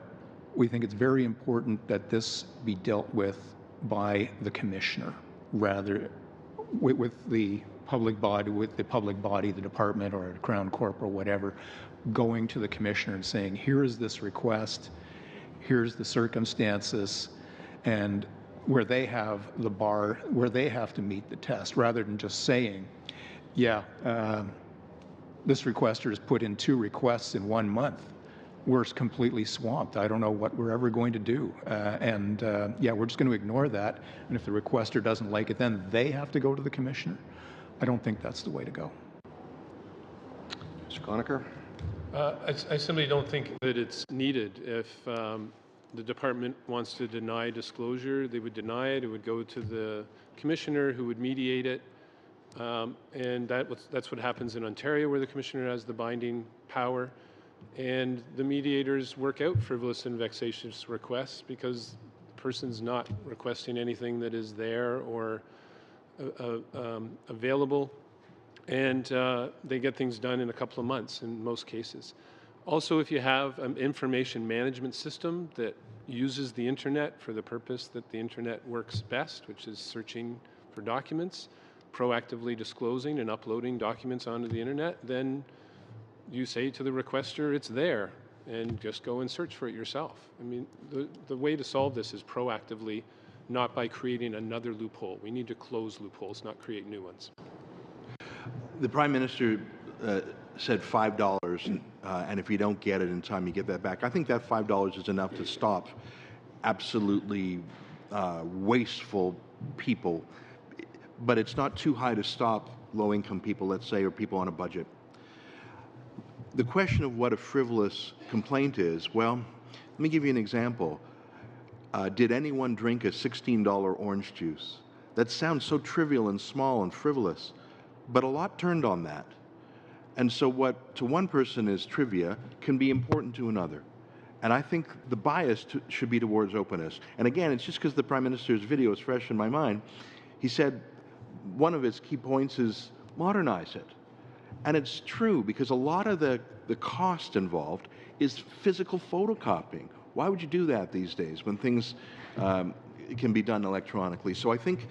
we think it's very important that this be dealt with by the commissioner rather with the public body, the department or a crown corporal, whatever, going to the commissioner and saying, here is this request, here's the circumstances, and where they have the bar, where they have to meet the test, rather than just saying, yeah, this requester has put in 2 requests in 1 month. We're completely swamped. I don't know what we're ever going to do. Yeah, we're just going to ignore that. And if the requester doesn't like it, then they have to go to the commissioner. I don't think that's the way to go. Mr. Conacher? I simply don't think that it's needed. If the department wants to deny disclosure, they would deny it. It would go to the commissioner who would mediate it. And that's what happens in Ontario, where the commissioner has the binding power. And the mediators work out frivolous and vexatious requests because the person's not requesting anything that is there or available. And they get things done in a couple of months in most cases. Also, if you have an information management system that uses the internet for the purpose that the internet works best, which is searching for documents, proactively disclosing and uploading documents onto the internet, then you say to the requester, it's there, and just go and search for it yourself. I mean, the way to solve this is proactively, not by creating another loophole. We need to close loopholes, not create new ones. The Prime Minister said $5, and if you don't get it in time, you get that back. I think that $5 is enough to stop absolutely wasteful people, but it's not too high to stop low-income people, let's say, or people on a budget. The question of what a frivolous complaint is, well, let me give you an example. Did anyone drink a $16 orange juice? That sounds so trivial and small and frivolous, but a lot turned on that. And so what to one person is trivia can be important to another. And I think the bias should be towards openness. And again, it's just because the Prime Minister's video is fresh in my mind. He said one of his key points is modernize it. And it's true, because a lot of the cost involved is physical photocopying. Why would you do that these days when things can be done electronically? So I think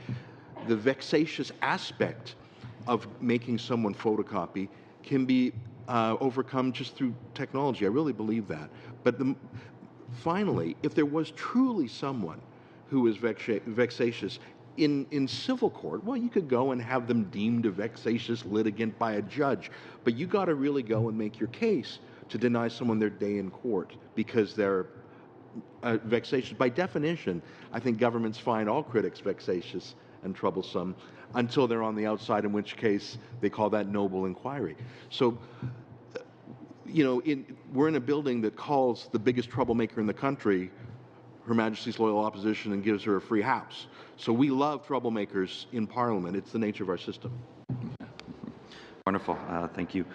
the vexatious aspect of making someone photocopy can be overcome just through technology. I really believe that. But finally, if there was truly someone who is vexatious, in civil court, well, you could go and have them deemed a vexatious litigant by a judge, but you got to really go and make your case to deny someone their day in court because they're vexatious. By definition, I think governments find all critics vexatious and troublesome until they're on the outside, in which case they call that noble inquiry. So, you know, we're in a building that calls the biggest troublemaker in the country Her Majesty's Loyal Opposition and gives her a free house. So we love troublemakers in Parliament. It's the nature of our system. Wonderful. Thank you.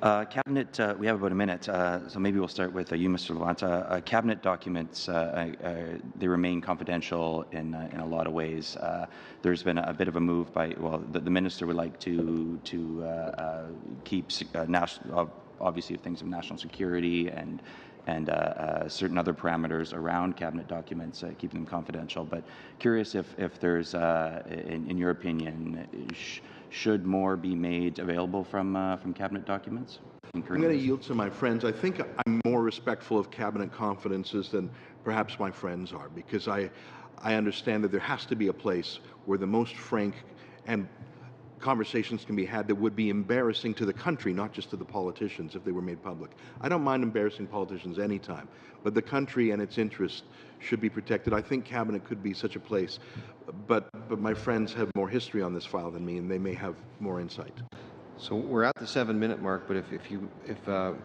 Cabinet, we have about a minute, so maybe we'll start with you, Mr. Levant. Cabinet documents, they remain confidential in a lot of ways. There's been a bit of a move by, well, the minister would like to keep obviously things of national security and certain other parameters around cabinet documents, keeping them confidential. But curious if there's, in your opinion, should more be made available from cabinet documents? I'm going to yield to my friends. I think I'm more respectful of cabinet confidences than perhaps my friends are, because I understand that there has to be a place where the most frank and conversations can be had that would be embarrassing to the country, not just to the politicians, if they were made public. I don't mind embarrassing politicians anytime, but the country and its interests should be protected. I think cabinet could be such a place, but my friends have more history on this file than me, and they may have more insight. So we're at the 7-minute mark, but if Mr.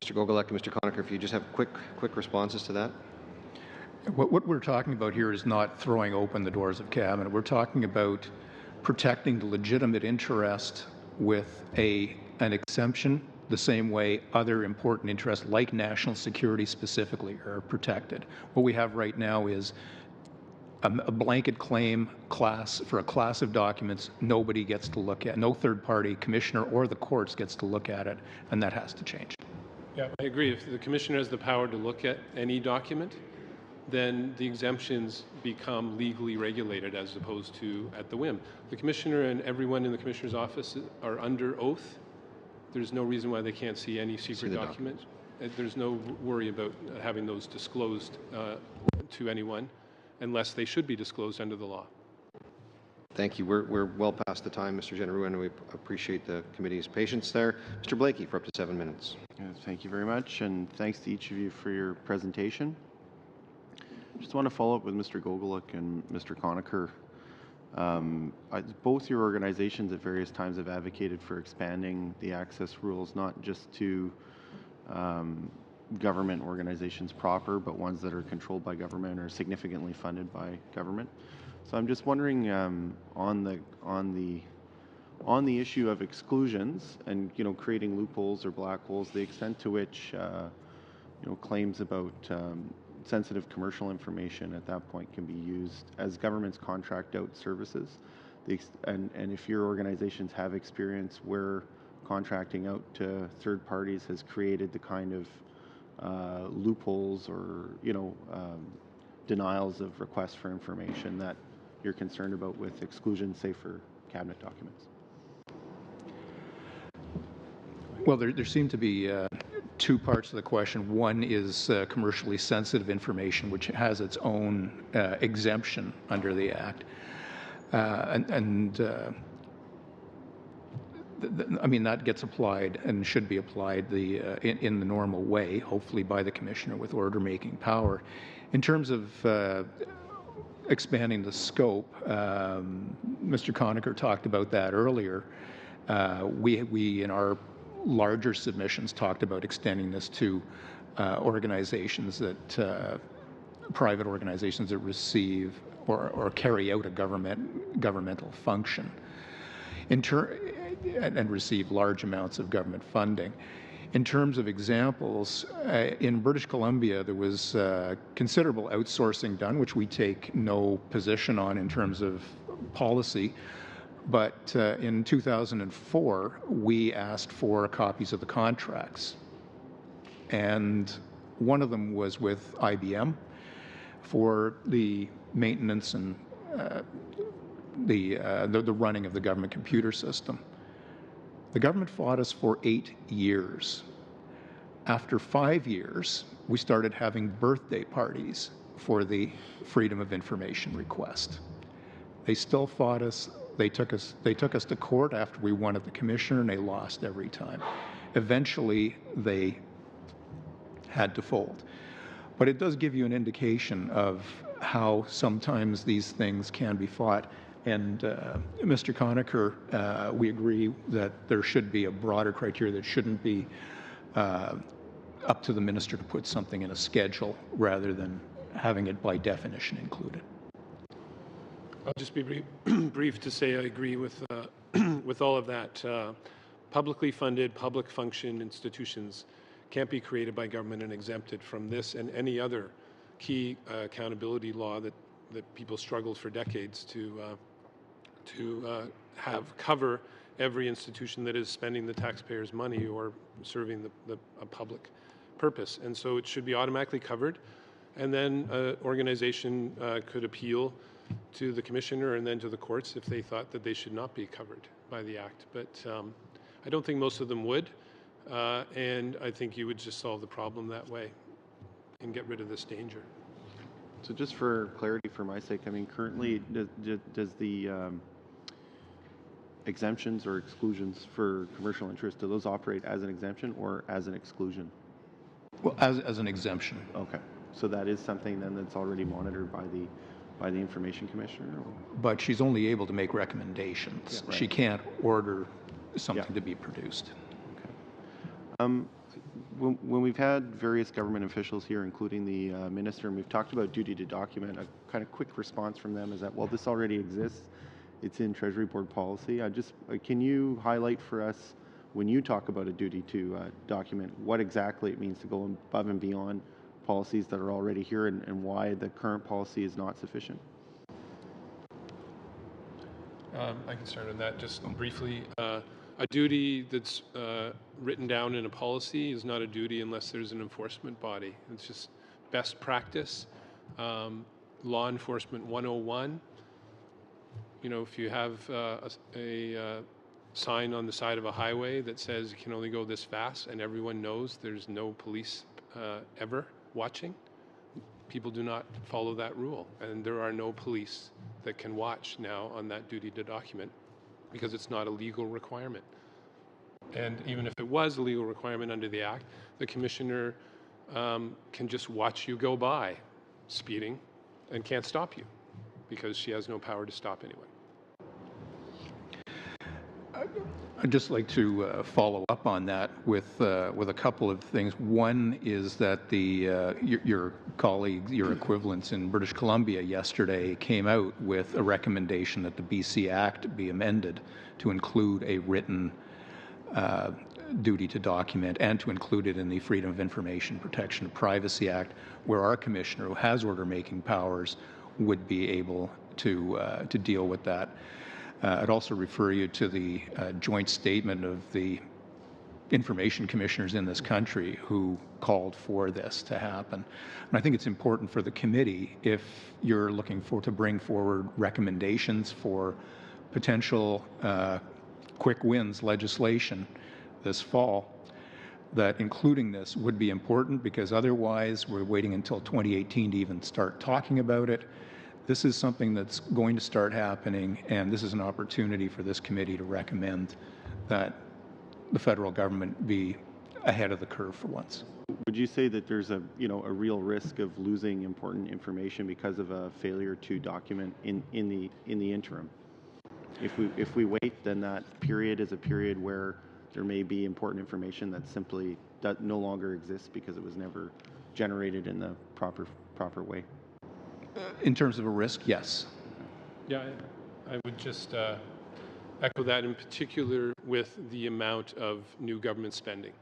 Gogolek and Mr. Conacher, if you just have quick responses to that. What we're talking about here is not throwing open the doors of cabinet. We're talking about protecting the legitimate interest with an exemption the same way other important interests like national security specifically are protected. What we have right now is a blanket claim class for a class of documents nobody gets to look at. No third-party commissioner or the courts gets to look at it, and that has to change. Yeah, I agree. If the commissioner has the power to look at any document, then the exemptions become legally regulated as opposed to at the whim. The commissioner and everyone in the commissioner's office are under oath. There's no reason why they can't see any secret document. There's no worry about having those disclosed to anyone unless they should be disclosed under the law. Thank you. We're well past the time, Mr. Genereux, and we appreciate the committee's patience there. Mr. Blakey for up to 7 minutes. Thank you very much, and thanks to each of you for your presentation. Just want to follow up with Mr. Gogoluk and Mr. Conacher. Both your organizations at various times have advocated for expanding the access rules, not just to government organizations proper, but ones that are controlled by government or significantly funded by government. So I'm just wondering on the issue of exclusions and creating loopholes or black holes, the extent to which claims about sensitive commercial information at that point can be used as governments contract out services, and if your organizations have experience where contracting out to third parties has created the kind of loopholes or denials of requests for information that you're concerned about with exclusion, say for cabinet documents. Well, there seem to be two parts of the question. One is commercially sensitive information, which has its own exemption under the Act. I mean, that gets applied and should be applied in the normal way, hopefully by the Commissioner with order-making power. In terms of expanding the scope, Mr. Conacher talked about that earlier. We in our larger submissions talked about extending this to organizations that private organizations that receive or carry out a governmental function and receive large amounts of government funding. In terms of examples, in British Columbia there was considerable outsourcing done, which we take no position on in terms of policy. But in 2004, we asked for copies of the contracts. And one of them was with IBM for the maintenance and the running of the government computer system. The government fought us for 8 years. After 5 years, we started having birthday parties for the Freedom of Information request. They still fought us. They took us to court after we won at the Commissioner, and they lost every time. Eventually, they had to fold. But it does give you an indication of how sometimes these things can be fought. And Mr. Conacher, we agree that there should be a broader criteria that shouldn't be up to the minister to put something in a schedule rather than having it by definition included. I'll just be brief to say I agree with all of that. Publicly funded, public function institutions can't be created by government and exempted from this and any other key accountability law that people struggled for decades to have cover every institution that is spending the taxpayers' money or serving a public purpose. And so it should be automatically covered. And then an organization could appeal to the Commissioner and then to the courts if they thought that they should not be covered by the Act. But I don't think most of them would. And I think you would just solve the problem that way and get rid of this danger. So just for clarity, for my sake, I mean, currently, does the exemptions or exclusions for commercial interest, do those operate as an exemption or as an exclusion? Well, as an exemption. Okay. So that is something then that's already monitored by the Information Commissioner? Or? But she's only able to make recommendations. Yeah, right. She can't order something to be produced. Okay. when we've had various government officials here, including the minister, and we've talked about duty to document, a kind of quick response from them is that, well, this already exists. It's in Treasury Board policy. Can you highlight for us, when you talk about a duty to document, what exactly it means to go above and beyond policies that are already here, and why the current policy is not sufficient? I can start on that just briefly. A duty that's written down in a policy is not a duty unless there's an enforcement body. It's just best practice. Law Enforcement 101. You know, if you have a sign on the side of a highway that says you can only go this fast and everyone knows there's no police ever watching, people do not follow that rule. And there are no police that can watch now on that duty to document because it's not a legal requirement. And even if it was a legal requirement under the Act, the Commissioner can just watch you go by speeding and can't stop you because she has no power to stop anyone. I'd just like to follow up on that with a couple of things. One is that your colleagues, your equivalents in British Columbia yesterday came out with a recommendation that the BC Act be amended to include a written duty to document and to include it in the Freedom of Information Protection and Privacy Act, where our commissioner, who has order-making powers, would be able to deal with that. I'd also refer you to the joint statement of the information commissioners in this country who called for this to happen. And I think it's important for the committee, if you're looking to bring forward recommendations for potential quick wins legislation this fall, that including this would be important, because otherwise we're waiting until 2018 to even start talking about it. This is something that's going to start happening, and this is an opportunity for this committee to recommend that the federal government be ahead of the curve for once. Would you say that there's a real risk of losing important information because of a failure to document in the interim? If we wait, then that period is a period where there may be important information that simply no longer exists because it was never generated in the proper way. In terms of a risk, yes. Yeah, I would just echo that, in particular with the amount of new government spending.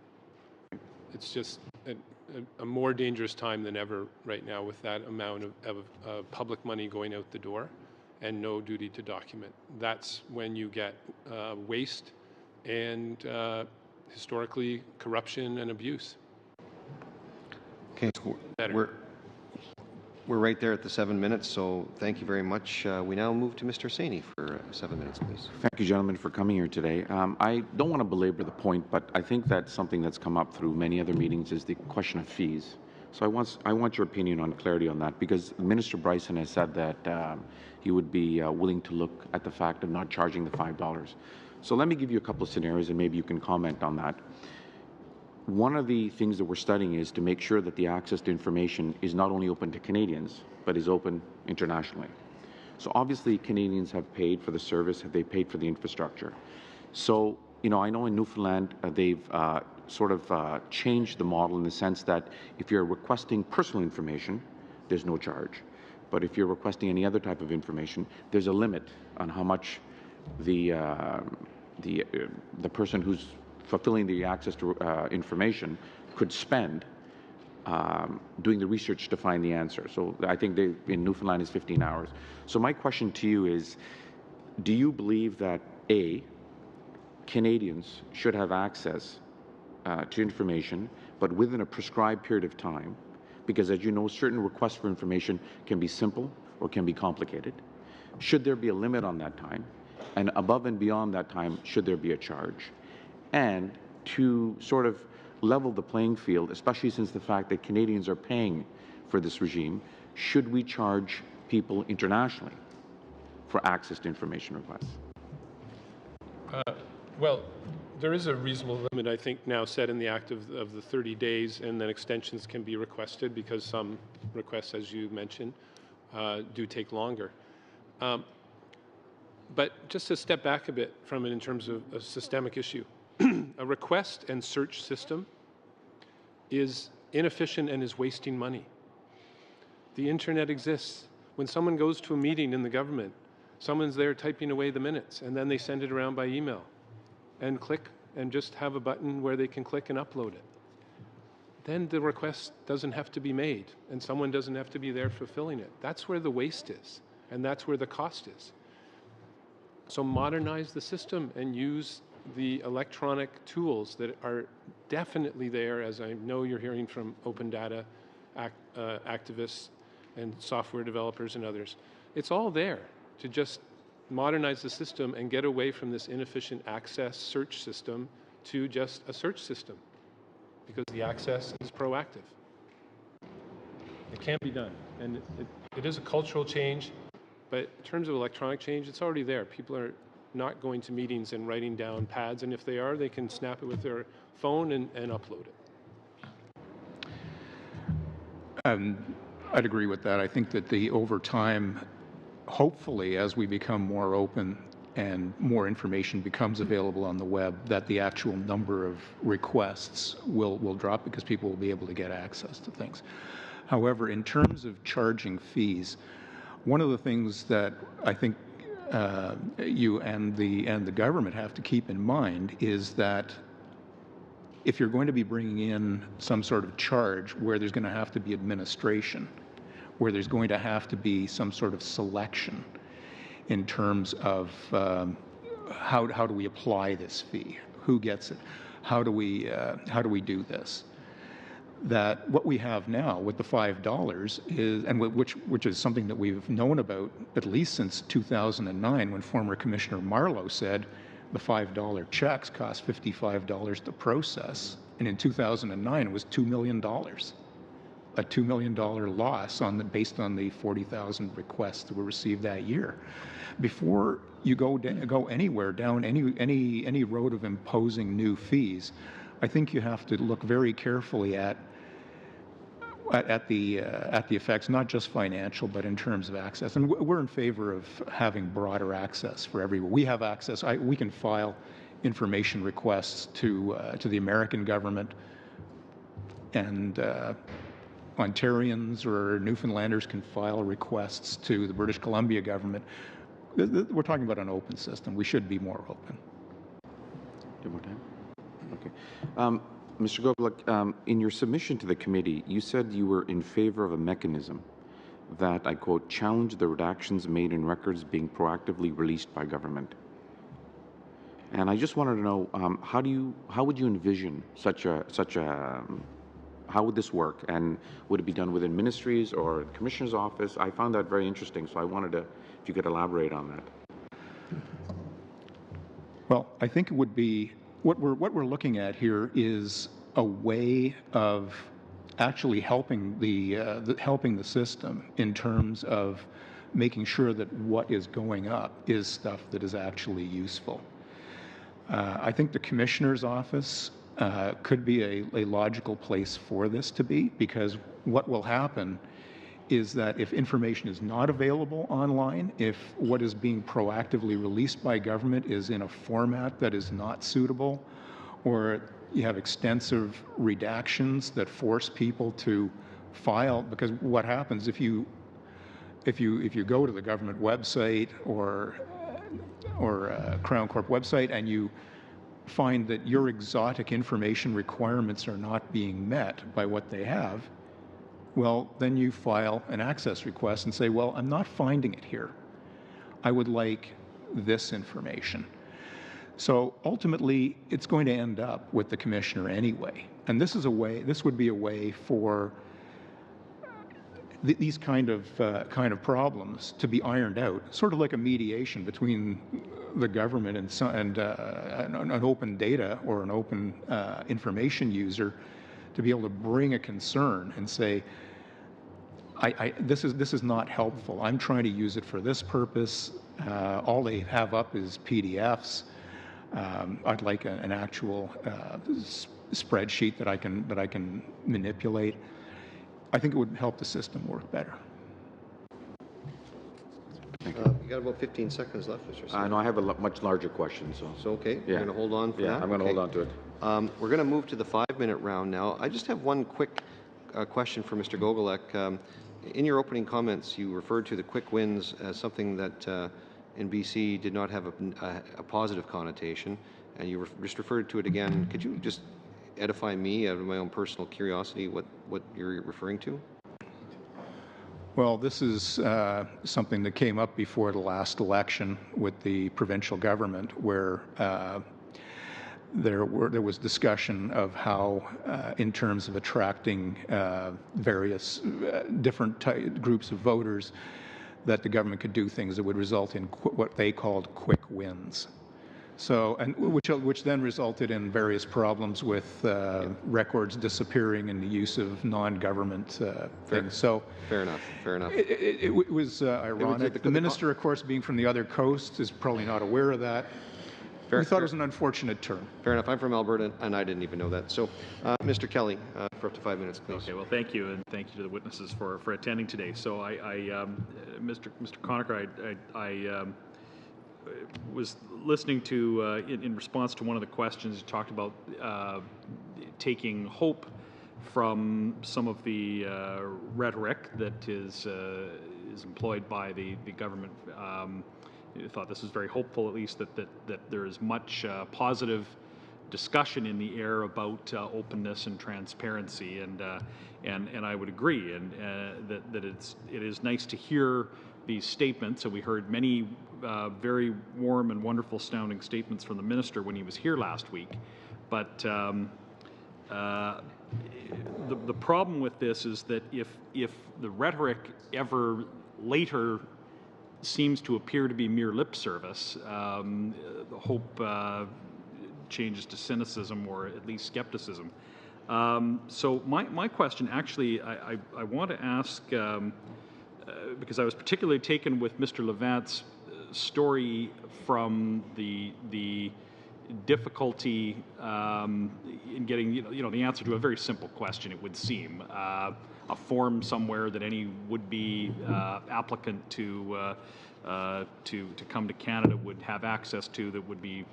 It's just a more dangerous time than ever right now with that amount of public money going out the door and no duty to document. That's when you get waste and historically corruption and abuse. Okay, we're right there at the 7 minutes, so thank you very much. We now move to Mr. Saini for 7 minutes, please. Thank you, gentlemen, for coming here today. I don't want to belabor the point, but I think that something that's come up through many other meetings is the question of fees. So I want your opinion on clarity on that, because Minister Bryson has said that he would be willing to look at the fact of not charging the $5. So let me give you a couple of scenarios, and maybe you can comment on that. One of the things that we're studying is to make sure that the access to information is not only open to Canadians, but is open internationally. So obviously Canadians have paid for the service, have they paid for the infrastructure. So, I know in Newfoundland they've sort of changed the model in the sense that if you're requesting personal information, there's no charge. But if you're requesting any other type of information, there's a limit on how much the person who's fulfilling the access to information could spend doing the research to find the answer. So I think in Newfoundland is 15 hours. So my question to you is, do you believe that A, Canadians should have access to information, but within a prescribed period of time? Because as you know, certain requests for information can be simple or can be complicated. Should there be a limit on that time? And above and beyond that time, should there be a charge? And to sort of level the playing field, especially since the fact that Canadians are paying for this regime, should we charge people internationally for access to information requests? Well, there is a reasonable limit, I think, now set in the Act of the 30 days, and then extensions can be requested because some requests, as you mentioned, do take longer. But just to step back a bit from it in terms of a systemic issue, a request and search system is inefficient and is wasting money. The internet exists. When someone goes to a meeting in the government, someone's there typing away the minutes, and then they send it around by email and click and just have a button where they can click and upload it. Then the request doesn't have to be made, and someone doesn't have to be there fulfilling it. That's where the waste is, and that's where the cost is. So modernize the system and use the electronic tools that are definitely there, as I know you're hearing from open data activists and software developers and others. It's all there to just modernize the system and get away from this inefficient access search system to just a search system, because the access is proactive. It can't be done. And it is a cultural change, but in terms of electronic change, it's already there. People are not going to meetings and writing down pads, and if they are, they can snap it with their phone and upload it. I'd agree with that. I think that over time, hopefully, as we become more open and more information becomes available on the web, that the actual number of requests will drop because people will be able to get access to things. However, in terms of charging fees, one of the things that I think you and the government have to keep in mind is that if you're going to be bringing in some sort of charge where there's going to have to be administration, where there's going to have to be some sort of selection in terms of how do we apply this fee, who gets it, how do we do this? That what we have now with the $5 is, and which is something that we've known about at least since 2009, when former Commissioner Marlowe said the $5 checks cost $55 to process, and in 2009 it was $2 million, a $2 million loss based on the 40,000 requests that were received that year. Before you go anywhere down any road of imposing new fees, I think you have to look very carefully at the effects, not just financial, but in terms of access. And we're in favor of having broader access for everyone. We have access. We can file information requests to the American government, and Ontarians or Newfoundlanders can file requests to the British Columbia government. We're talking about an open system. We should be more open. One more time. Okay. Mr. Goblik, in your submission to the committee, you said you were in favor of a mechanism that, I quote, challenged the redactions made in records being proactively released by government. And I just wanted to know, how would you envision how would this work? And would it be done within ministries or the Commissioner's office? I found that very interesting, so I wanted to, if you could elaborate on that. Well, I think it would be, what we're looking at here is a way of actually helping the system in terms of making sure that what is going up is stuff that is actually useful. I think the Commissioner's office could be a logical place for this to be, because what will happen is that if information is not available online, if what is being proactively released by government is in a format that is not suitable, or you have extensive redactions that force people to file, because what happens if you go to the government website or Crown Corp website and you find that your exotic information requirements are not being met by what they have, well, then you file an access request and say, well, I'm not finding it here. I would like this information. So ultimately, it's going to end up with the Commissioner anyway. And this would be a way for these kind of problems to be ironed out, sort of like a mediation between the government and an open data or an open information user, to be able to bring a concern and say, this is not helpful. I'm trying to use it for this purpose. All they have up is PDFs. I'd like an actual spreadsheet that I can manipulate. I think it would help the system work better. You got about 15 seconds left, Mr. Smith. No, I have a much larger question, so. So, okay, Yeah. you're going to hold on for that? Yeah, I'm going to Okay. hold on to it. We're going to move to the 5-minute round now. I just have one quick question for Mr. Gogolek. In your opening comments, you referred to the quick wins as something that in BC did not have a positive connotation, and you just referred to it again. Could you just edify me out of my own personal curiosity what you're referring to? Well, this is something that came up before the last election with the provincial government, where there was discussion of how, in terms of attracting various different groups of voters, that the government could do things that would result in what they called quick wins. So, and which then resulted in various problems with records disappearing and the use of non-government things. So, fair enough. Fair enough. It was ironic. The minister, of course, being from the other coast, is probably not aware of that. We thought it was an unfortunate term. Fair enough. I'm from Alberta, and I didn't even know that. So, Mr. Kelly, for up to 5 minutes, please. Okay. Well, thank you, and thank you to the witnesses for attending today. So, Mr. Conacher, I was listening to in response to one of the questions. You talked about taking hope from some of the rhetoric that is employed by the government. I thought this was very hopeful, at least, that there is much positive discussion in the air about openness and transparency, and I would agree, and that it is nice to hear these statements. And we heard many very warm and wonderful sounding statements from the minister when he was here last week. But the problem with this is that if the rhetoric ever later seems to appear to be mere lip service, the hope changes to cynicism or at least skepticism. So my question, actually, I want to ask, because I was particularly taken with Mr. Levant's story from the difficulty in getting the answer to a very simple question, it would seem. A form somewhere that any would-be applicant to come to Canada would have access to, that would be,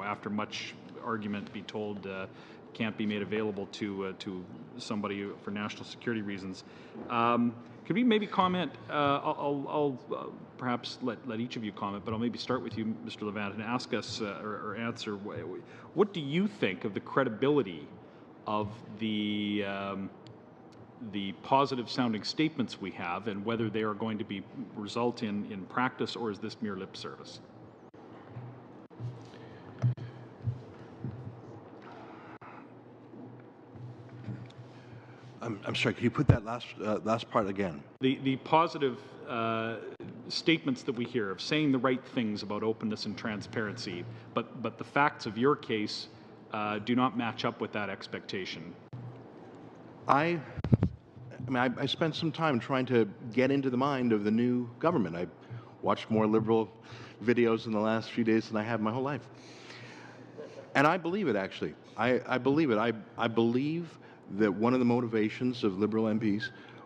after much argument, be told can't be made available to somebody for national security reasons. Could we maybe comment? I'll perhaps let each of you comment, but I'll maybe start with you, Mr. Levant, and ask us or answer. What do you think of the credibility of the positive sounding statements we have, and whether they are going to result in practice, or is this mere lip service? I'm sorry, can you put that last part again? The positive statements that we hear of saying the right things about openness and transparency, but the facts of your case do not match up with that expectation. I spent some time trying to get into the mind of the new government. I watched more liberal videos in the last few days than I have my whole life. And I believe it, actually. I believe it. I believe that one of the motivations of Liberal MPs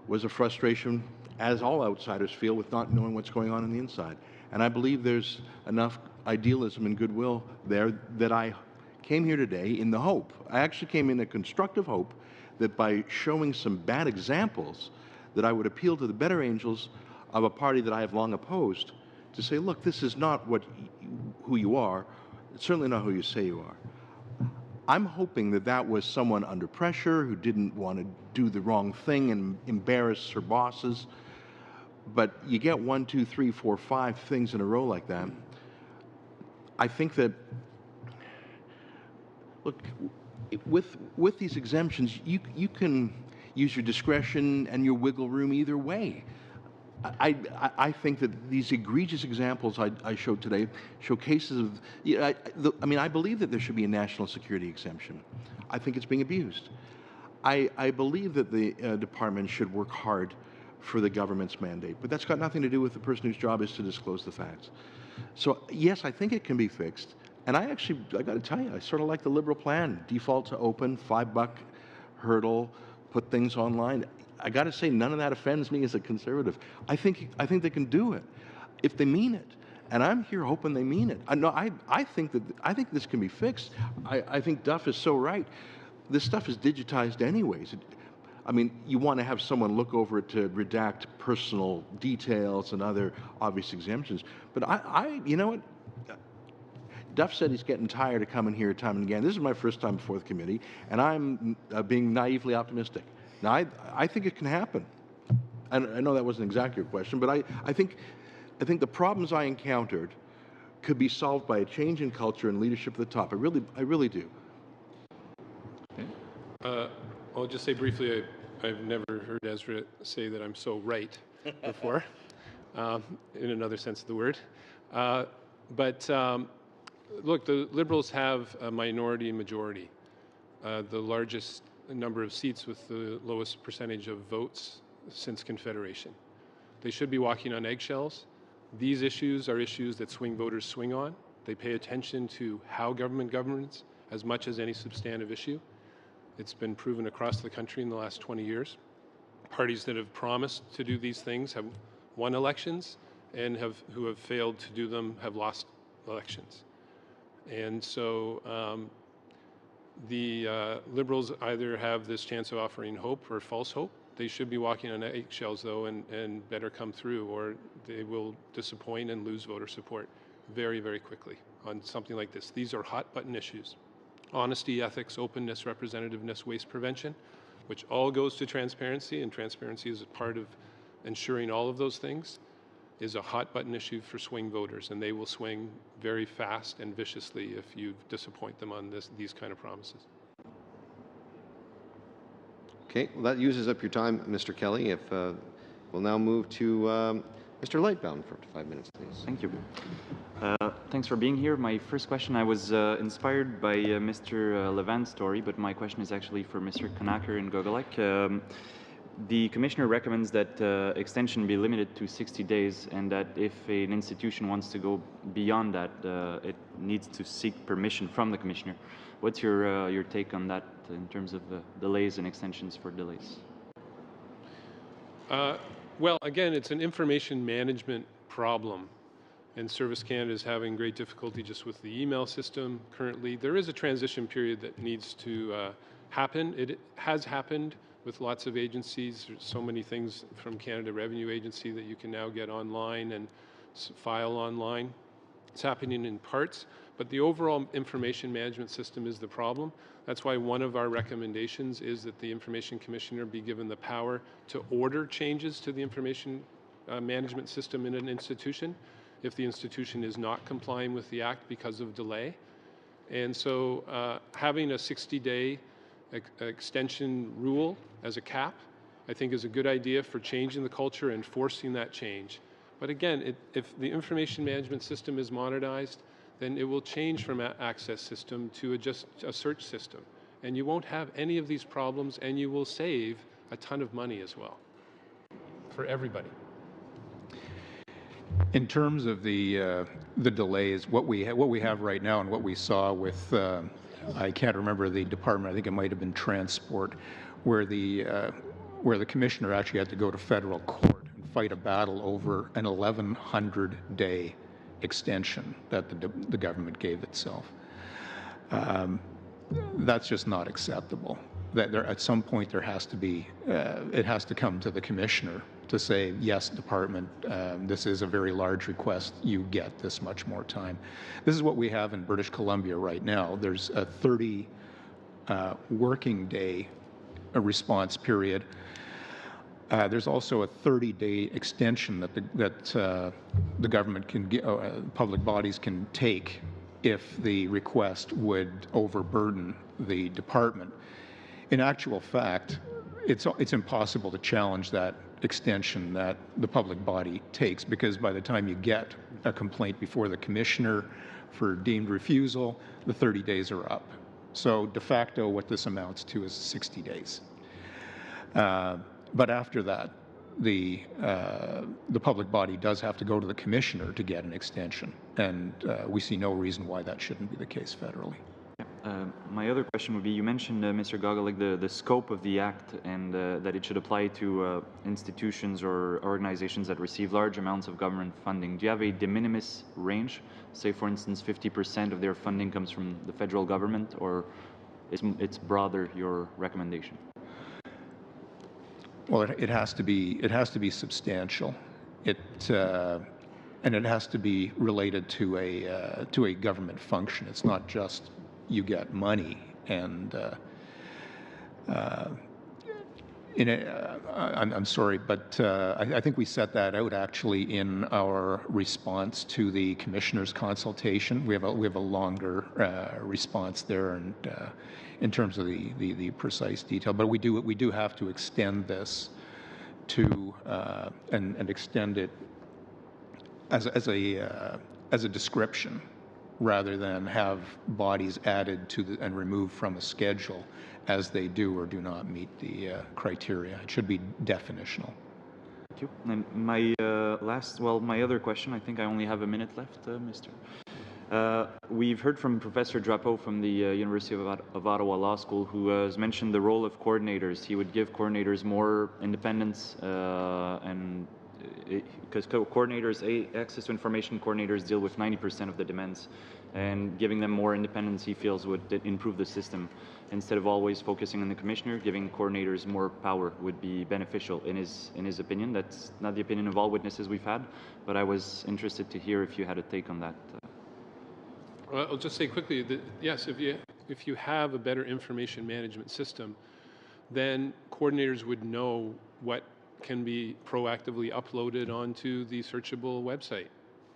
was a frustration, as all outsiders feel, with not knowing what's going on the inside. And I believe there's enough idealism and goodwill there that I came here today in the hope. I actually came in a constructive hope that by showing some bad examples, that I would appeal to the better angels of a party that I have long opposed to say, look, this is not who you are. It's certainly not who you say you are. I'm hoping that that was someone under pressure who didn't want to do the wrong thing and embarrass her bosses. But you get 1, 2, 3, 4, 5 things in a row like that. I think that, look, with these exemptions, you can use your discretion and your wiggle room either way. I think that these egregious examples I showed today show cases of, I believe that there should be a national security exemption. I think it's being abused. I believe that the department should work hard for the government's mandate, but that's got nothing to do with the person whose job is to disclose the facts. So yes, I think it can be fixed. And I got to tell you, I sort of like the Liberal plan. Default to open, $5 hurdle, put things online. I got to say, none of that offends me as a conservative. I think they can do it. if they mean it. And I'm here hoping they mean it. I think this can be fixed. I think Duff is so right. This stuff is digitized anyways. I mean, you want to have someone look over it to redact personal details and other obvious exemptions. But you know what? Duff said he's getting tired of coming here time and again. This is my first time before the committee, and I'm being naively optimistic. Now, I think it can happen. I know that wasn't exactly your question, but I think the problems I encountered could be solved by a change in culture and leadership at the top. I really do. I'll just say briefly, I've never heard Ezra say that I'm so right before, in another sense of the word. Look, the Liberals have a minority majority, the largest number of seats with the lowest percentage of votes since Confederation. They should be walking on eggshells. These issues are issues that swing voters swing on. They pay attention to how government governs as much as any substantive issue. It's been proven across the country in the last 20 years. Parties that have promised to do these things have won elections, and who have failed to do them have lost elections. And so the Liberals either have this chance of offering hope or false hope. They should be walking on eggshells, though, and better come through, or they will disappoint and lose voter support very, very quickly on something like this. These are hot-button issues. Honesty, ethics, openness, representativeness, waste prevention, which all goes to transparency, and transparency is a part of ensuring all of those things, is a hot-button issue for swing voters, and they will swing very fast and viciously if you disappoint them on these kind of promises. Okay, well, that uses up your time, Mr. Kelly. If we'll now move to Mr. Lightbound for 5 minutes, please. Thank you. Thanks for being here. My first question, I was inspired by Mr. Levin's story, but my question is actually for Mr. Conacher and Gogolek. The Commissioner recommends that extension be limited to 60 days, and that if an institution wants to go beyond that, it needs to seek permission from the Commissioner. What's your take on that in terms of delays and extensions for delays? Well, again, it's an information management problem, and Service Canada is having great difficulty just with the email system currently. There is a transition period that needs to happen. It has happened with lots of agencies. There's so many things from Canada Revenue Agency that you can now get online and file online. It's happening in parts, but the overall information management system is the problem. That's why one of our recommendations is that the Information Commissioner be given the power to order changes to the information management system in an institution if the institution is not complying with the Act because of delay. And so having a 60-day extension rule as a cap, I think, is a good idea for changing the culture and forcing that change. But again, if the information management system is modernized, then it will change from an access system to just a search system. And you won't have any of these problems, and you will save a ton of money as well for everybody. In terms of the delays, what we have right now and what we saw with, I can't remember the department, I think it might have been transport, where the commissioner actually had to go to federal court and fight a battle over an 1,100-day extension that the government gave itself. That's just not acceptable. That at some point there has to be, it has to come to the commissioner to say, yes, department, this is a very large request, you get this much more time. This is what we have in British Columbia right now. There's a 30 working day response period. There's also a 30-day extension that the government can public bodies can take if the request would overburden the department. In actual fact, it's impossible to challenge that extension that the public body takes, because by the time you get a complaint before the commissioner for deemed refusal, the 30 days are up. So de facto, what this amounts to is 60 days. But after that, the public body does have to go to the commissioner to get an extension, and we see no reason why that shouldn't be the case federally. Yeah, My other question would be, you mentioned, Mr. Gogolik, the scope of the Act and that it should apply to institutions or organizations that receive large amounts of government funding. Do you have a de minimis range? Say, for instance, 50% of their funding comes from the federal government, or it's broader, your recommendation? Well, it has to be substantial. And it has to be related to a government function. It's not just you get money and I'm sorry, but I think we set that out actually in our response to the commissioner's consultation. We have a longer response there, and in terms of the precise detail. But we do have to extend this to and extend it as a description, rather than have bodies added to and removed from a schedule as they do or do not meet the criteria. It should be definitional. Thank you. And my my other question, I think I only have a minute left, Mr. We've heard from Professor Drapeau from the University of Ottawa Law School, who has mentioned the role of coordinators. He would give coordinators more independence because access to information coordinators deal with 90% of the demands, and giving them more independence, he feels, would improve the system. Instead of always focusing on the commissioner, giving coordinators more power would be beneficial in his opinion. That's not the opinion of all witnesses we've had, but I was interested to hear if you had a take on that. Well, I'll just say quickly that yes, if you have a better information management system, then coordinators would know what can be proactively uploaded onto the searchable website.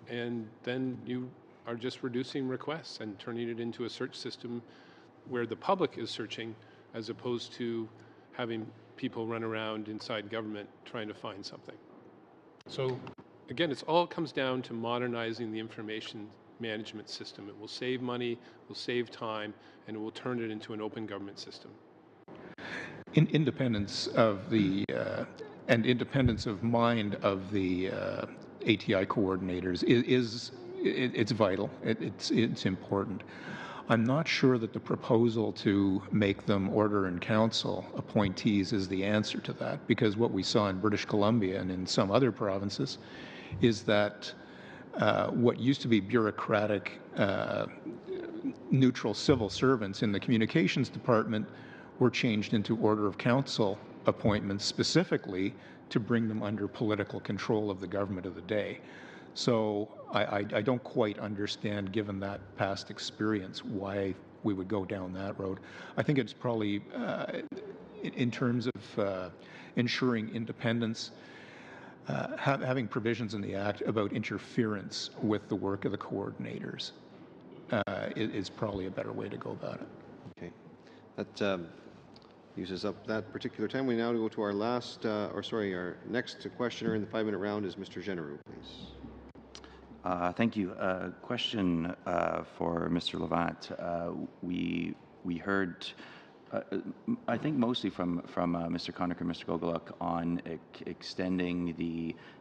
And then you are just reducing requests and turning it into a search system where the public is searching, as opposed to having people run around inside government trying to find something. So again, it all comes down to modernizing the information management system. It will save money, will save time, and it will turn it into an open government system. Independence of the and independence of mind of the ATI coordinators it's vital. It's important. I'm not sure that the proposal to make them order in council appointees is the answer to that, because what we saw in British Columbia and in some other provinces is that what used to be bureaucratic, neutral civil servants in the communications department were changed into order of council appointments specifically to bring them under political control of the government of the day. So I don't quite understand, given that past experience, why we would go down that road. I think it's probably, in terms of ensuring independence, having provisions in the Act about interference with the work of the coordinators is probably a better way to go about it. Okay. That uses up that particular time. We now go to our our next questioner in the 5-minute round is Mr. Genereux, please. Thank you. Question for Mr. Levant. We heard, I think mostly from Mr. Conacher and Mr. Gogolik on extending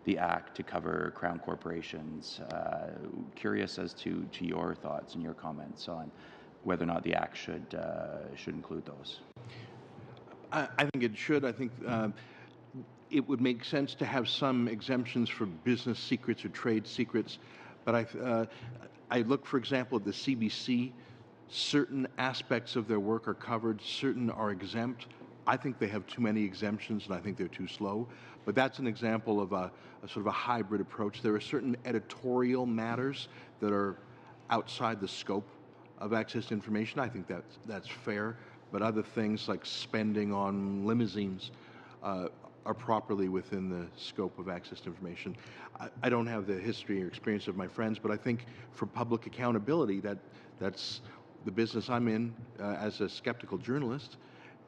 the Act to cover Crown corporations. Curious as to your thoughts and your comments on whether or not the Act should include those. I think it should. I think it would make sense to have some exemptions for business secrets or trade secrets. But I look, for example, at the CBC. Certain aspects of their work are covered, certain are exempt. I think they have too many exemptions, and I think they're too slow. But that's an example of a sort of a hybrid approach. There are certain editorial matters that are outside the scope of access to information. I think that's fair. But other things like spending on limousines are properly within the scope of access to information. I don't have the history or experience of my friends, but I think for public accountability, that's the business I'm in as a skeptical journalist,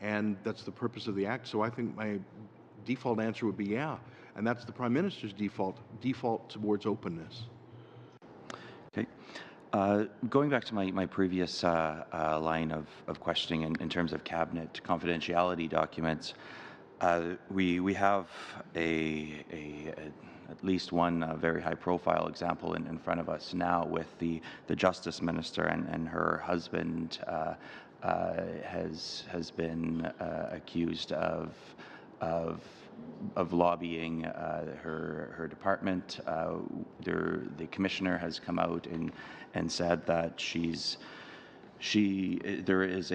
and that's the purpose of the Act. So I think my default answer would be yeah, and that's the Prime Minister's default towards openness. Okay. Going back to my previous line of questioning in terms of cabinet confidentiality documents, we have at least one very high-profile example in front of us now with the Justice Minister and her husband has been accused of lobbying her department. The commissioner has come out and said that there is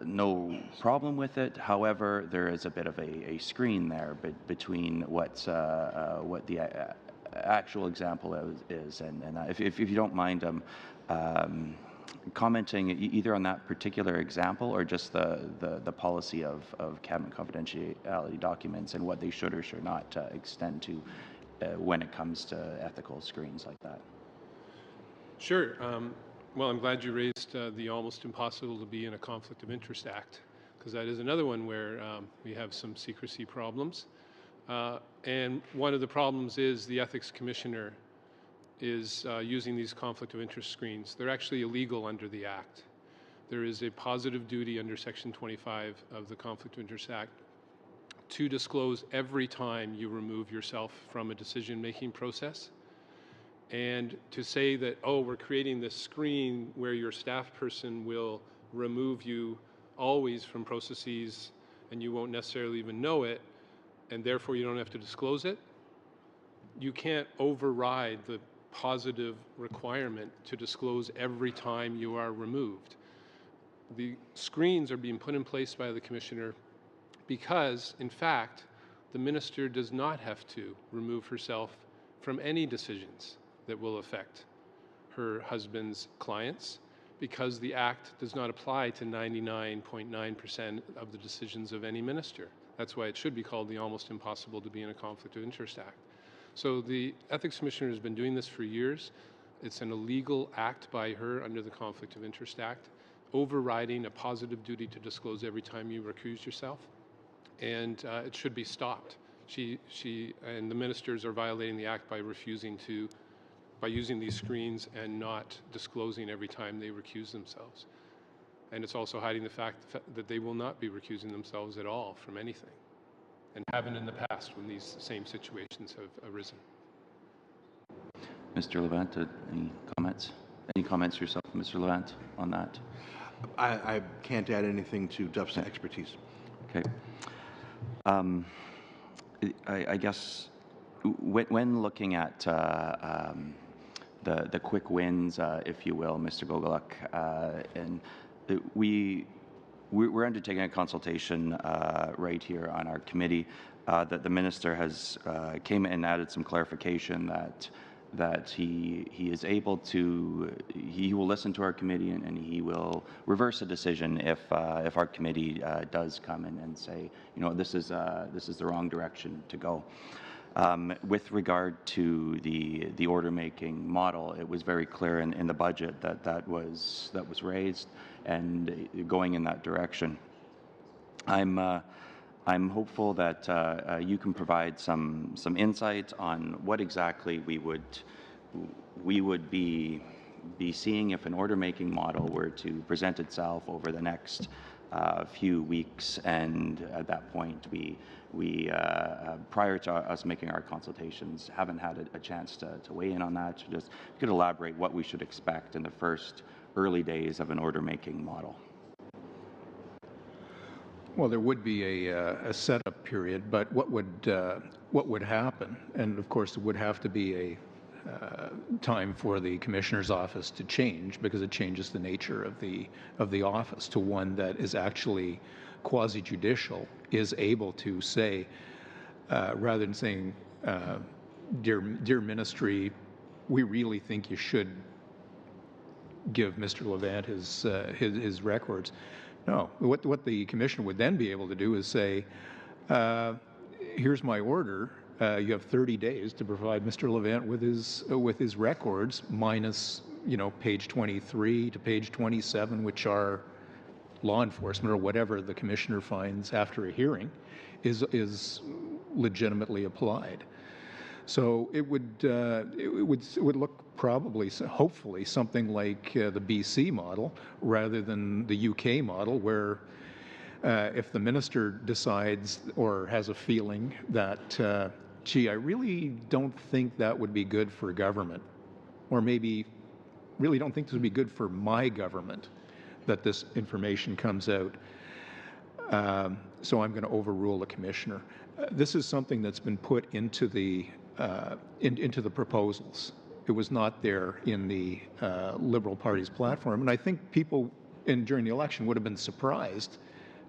no problem with it. However, there is a bit of a screen there between what the actual example is. And if you don't mind commenting either on that particular example or just the policy of cabinet confidentiality documents and what they should or should not extend to when it comes to ethical screens like that. Sure. Well, I'm glad you raised the almost impossible to be in a conflict of interest act, because that is another one where we have some secrecy problems. And one of the problems is the ethics commissioner is using these conflict of interest screens. They're actually illegal under the Act. There is a positive duty under Section 25 of the Conflict of Interest Act to disclose every time you remove yourself from a decision-making process. And to say that, oh, we're creating this screen where your staff person will remove you always from processes and you won't necessarily even know it, and therefore you don't have to disclose it, you can't override the positive requirement to disclose every time you are removed. The screens are being put in place by the commissioner because, in fact, the minister does not have to remove herself from any decisions that will affect her husband's clients, because the Act does not apply to 99.9% of the decisions of any minister. That's why it should be called the Almost Impossible to be in a Conflict of Interest Act. So the Ethics Commissioner has been doing this for years. It's an illegal act by her under the Conflict of Interest Act, overriding a positive duty to disclose every time you recuse yourself, and it should be stopped. She and the ministers are violating the Act by using these screens and not disclosing every time they recuse themselves. And it's also hiding the fact that they will not be recusing themselves at all from anything, and haven't in the past when these same situations have arisen. Mr. Levant, any comments? Any comments yourself, Mr. Levant, on that? I can't add anything to Duff's expertise. Okay. I guess when looking at the quick wins, if you will, Mr. Gogolak, and we're undertaking a consultation right here on our committee that the minister has came in and added some clarification that he is able to, he will listen to our committee and he will reverse a decision if our committee does come in and say, you know, this is the wrong direction to go. With regard to the order-making model, it was very clear in the budget that was raised and going in that direction. I'm hopeful that you can provide some insight on what exactly we would be seeing if an order-making model were to present itself over the next few weeks, and at that point we prior to us making our consultations haven't had a chance to weigh in on that. So just you could elaborate what we should expect in the first early days of an order-making model. Well, there would be a setup period, but what would happen, and of course it would have to be a time for the Commissioner's office to change, because it changes the nature of the office to one that is actually quasi-judicial, is able to say, rather than saying, dear Ministry, we really think you should give Mr. Levant his records. No, what the Commissioner would then be able to do is say, here's my order. You have 30 days to provide Mr. Levant with his records, minus, you know, page 23 to page 27, which are law enforcement or whatever the Commissioner finds after a hearing is legitimately applied. So it would look probably, hopefully, something like the BC model rather than the UK model, where if the minister decides or has a feeling that gee, I really don't think that would be good for government, or maybe really don't think this would be good for my government, that this information comes out. So I'm going to overrule the commissioner. This is something that's been put into the proposals. It was not there in the Liberal Party's platform, and I think people during the election would have been surprised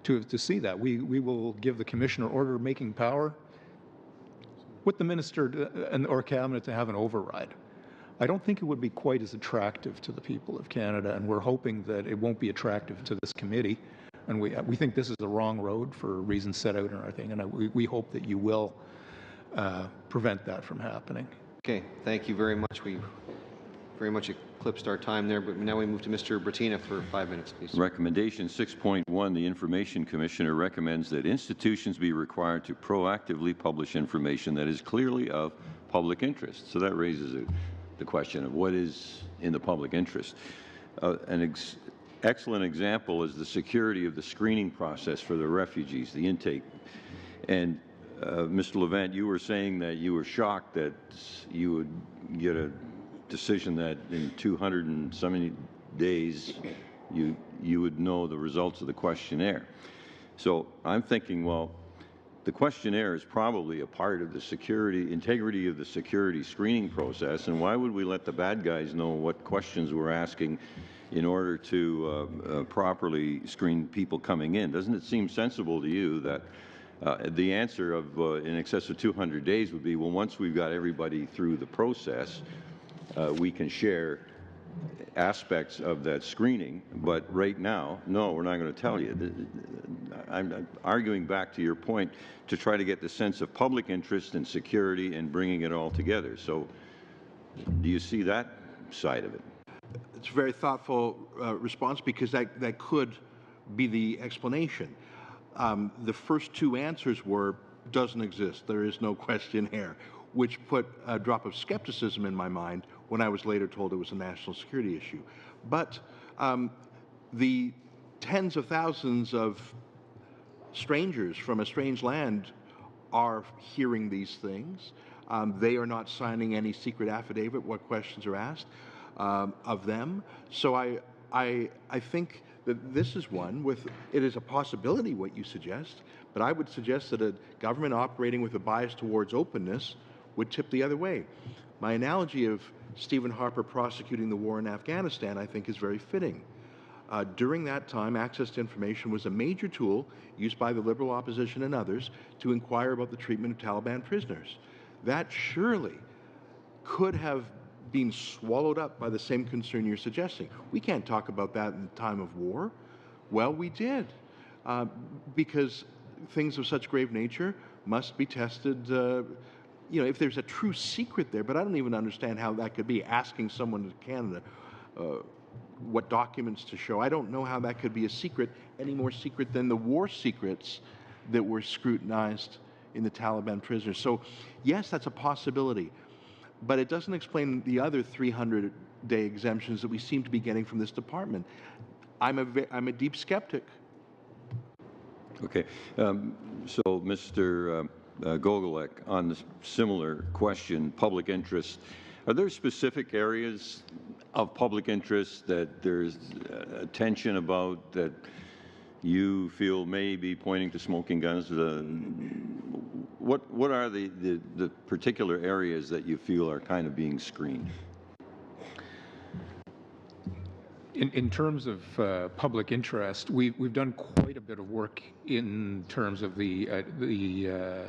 to see that. We will give the commissioner order-making power with the minister or cabinet to have an override. I don't think it would be quite as attractive to the people of Canada, and we're hoping that it won't be attractive to this committee. And we think this is the wrong road for reasons set out in our thing, and we hope that you will prevent that from happening. Okay, thank you very much. We very much eclipsed our time there, but now we move to Mr. Brattina for 5 minutes, please. Recommendation 6.1, the Information Commissioner recommends that institutions be required to proactively publish information that is clearly of public interest. So that raises the question of what is in the public interest. An excellent example is the security of the screening process for the refugees, the intake. And Mr. Levant, you were saying that you were shocked that you would get a decision that in 200 and so many days you would know the results of the questionnaire. So I'm thinking, well, the questionnaire is probably a part of the integrity of the security screening process, and why would we let the bad guys know what questions we're asking in order to properly screen people coming in? Doesn't it seem sensible to you that the answer of in excess of 200 days would be, well, once we've got everybody through the process, we can share aspects of that screening, but right now, no, we're not going to tell you. I'm arguing back to your point to try to get the sense of public interest and security and bringing it all together. So do you see that side of it? It's a very thoughtful response, because that could be the explanation. The first two answers were, doesn't exist, there is no questionnaire, which put a drop of skepticism in my mind when I was later told it was a national security issue. But the tens of thousands of strangers from a strange land are hearing these things. They are not signing any secret affidavit what questions are asked of them. So I think that this is one with, it is a possibility what you suggest, but I would suggest that a government operating with a bias towards openness would tip the other way. My analogy of Stephen Harper prosecuting the war in Afghanistan, I think, is very fitting. During that time, access to information was a major tool used by the Liberal opposition and others to inquire about the treatment of Taliban prisoners. That surely could have been swallowed up by the same concern you're suggesting. We can't talk about that in the time of war. Well, we did, because things of such grave nature must be tested. You know, if there's a true secret there, but I don't even understand how that could be, asking someone in Canada what documents to show. I don't know how that could be a secret, any more secret than the war secrets that were scrutinized in the Taliban prisoners. So, yes, that's a possibility, but it doesn't explain the other 300-day exemptions that we seem to be getting from this department. I'm a deep skeptic. Okay. So, Mr. Gogolek, on the similar question, public interest, are there specific areas of public interest that there's attention about that you feel may be pointing to smoking guns? What are the particular areas that you feel are kind of being screened? In terms of public interest, we've done quite a bit of work in terms of the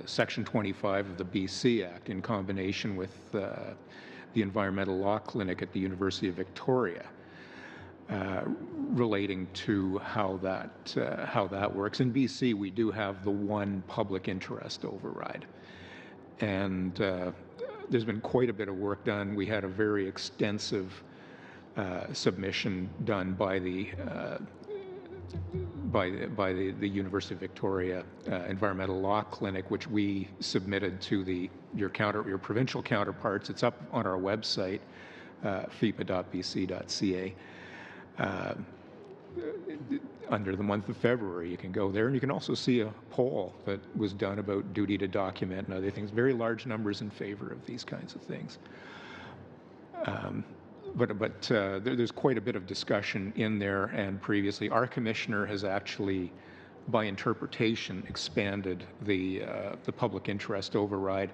Section 25 of the BC Act in combination with the Environmental Law Clinic at the University of Victoria, relating to how that works. In BC, we do have the one public interest override, and there's been quite a bit of work done. We had a very extensive submission done by the University of Victoria Environmental Law Clinic, which we submitted to your provincial counterparts. It's up on our website, fipa.bc.ca. under the month of February. You can go there, and you can also see a poll that was done about duty to document and other things. Very large numbers in favor of these kinds of things. There's quite a bit of discussion in there, and previously our commissioner has actually, by interpretation, expanded the public interest override.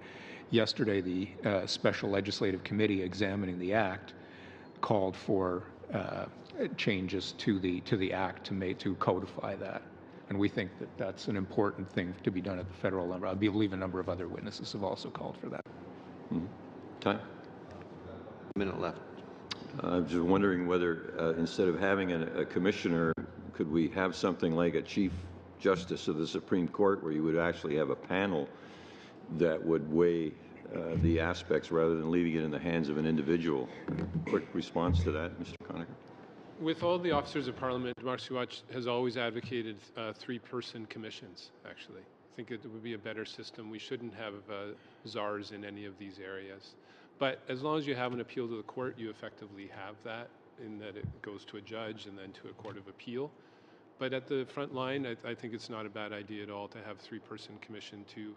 Yesterday, the Special Legislative Committee examining the Act called for changes to the Act to codify that. And we think that that's an important thing to be done at the federal level. I believe a number of other witnesses have also called for that. Time? A minute left. I'm just wondering whether instead of having a commissioner, could we have something like a chief justice of the Supreme Court where you would actually have a panel that would weigh the aspects rather than leaving it in the hands of an individual? Quick response to that, Mr. Conacher. With all the officers of Parliament, Democracy Watch has always advocated three-person commissions, actually. I think it would be a better system. We shouldn't have czars in any of these areas. But as long as you have an appeal to the court, you effectively have that, in that it goes to a judge and then to a court of appeal. But at the front line, I think it's not a bad idea at all to have a three-person commission to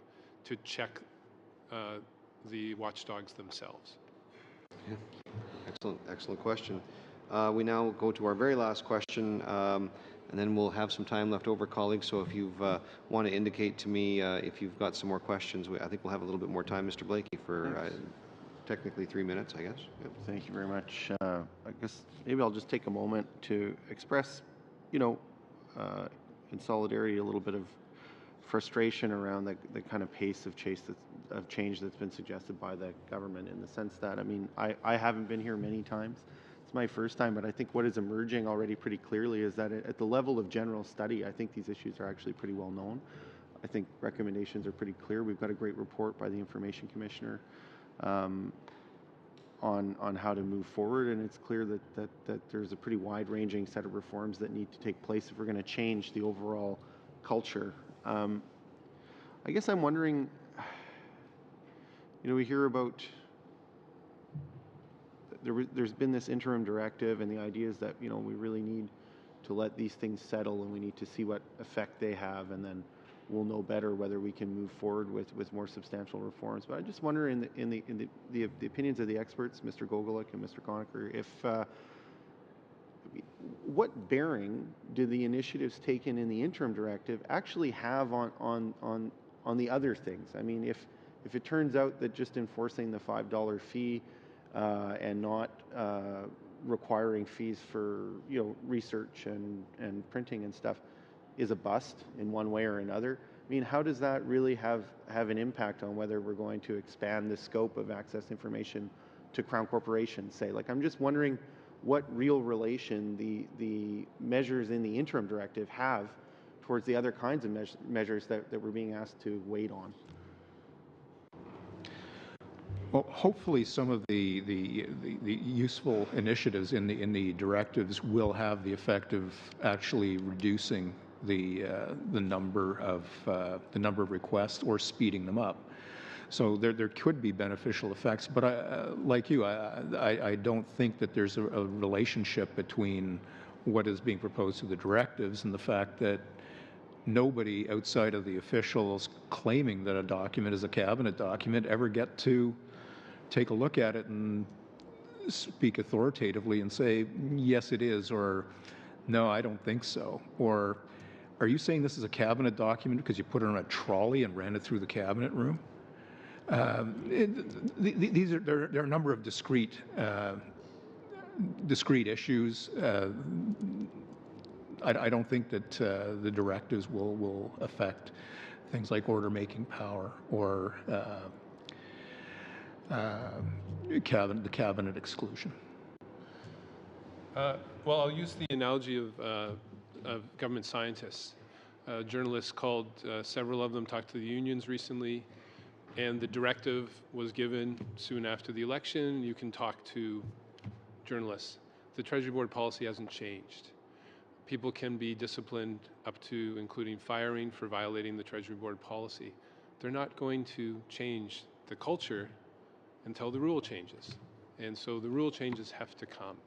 check the watchdogs themselves. Yeah. Excellent question. We now go to our very last question, and then we'll have some time left over, colleagues. So if you want to indicate to me if you've got some more questions, I think we'll have a little bit more time, Mr. Blakey, for technically 3 minutes, I guess. Yep. Thank you very much. I guess maybe I'll just take a moment to express, in solidarity, a little bit of frustration around the kind of pace of change that's been suggested by the government, in the sense that, I haven't been here many times. It's my first time, but I think what is emerging already pretty clearly is that at the level of general study, I think these issues are actually pretty well known. I think recommendations are pretty clear. We've got a great report by the Information Commissioner on how to move forward, and it's clear that there's a pretty wide-ranging set of reforms that need to take place if we're going to change the overall culture. I guess I'm wondering, we hear about there's been this interim directive, and the idea is that we really need to let these things settle, and we need to see what effect they have, and then we'll know better whether we can move forward with more substantial reforms. But I just wonder, in the opinions of the experts, Mr. Gogolak and Mr. Conacher, if what bearing do the initiatives taken in the interim directive actually have on the other things? I mean, if it turns out that just enforcing the $5 fee and not requiring fees for research and printing and stuff is a bust in one way or another, how does that really have an impact on whether we're going to expand the scope of access information to Crown corporations, say? I'm just wondering what real relation the measures in the interim directive have towards the other kinds of measures that we're being asked to wait on. Well, hopefully some of the useful initiatives in the directives will have the effect of actually reducing the number of requests or speeding them up. So there could be beneficial effects, but like you, I don't think that there's a relationship between what is being proposed to the directives and the fact that nobody outside of the officials claiming that a document is a cabinet document ever get to take a look at it and speak authoritatively and say, yes, it is, or no, I don't think so. Or, are you saying this is a cabinet document because you put it on a trolley and ran it through the cabinet room? There are a number of discrete issues. I don't think that the directives will affect things like order-making power or the cabinet exclusion. Well, I'll use the analogy of government scientists. Journalists called, several of them talked to the unions recently, and the directive was given soon after the election. You can talk to journalists. The Treasury Board policy hasn't changed. People can be disciplined up to including firing for violating the Treasury Board policy. They're not going to change the culture until the rule changes. And so the rule changes have to come.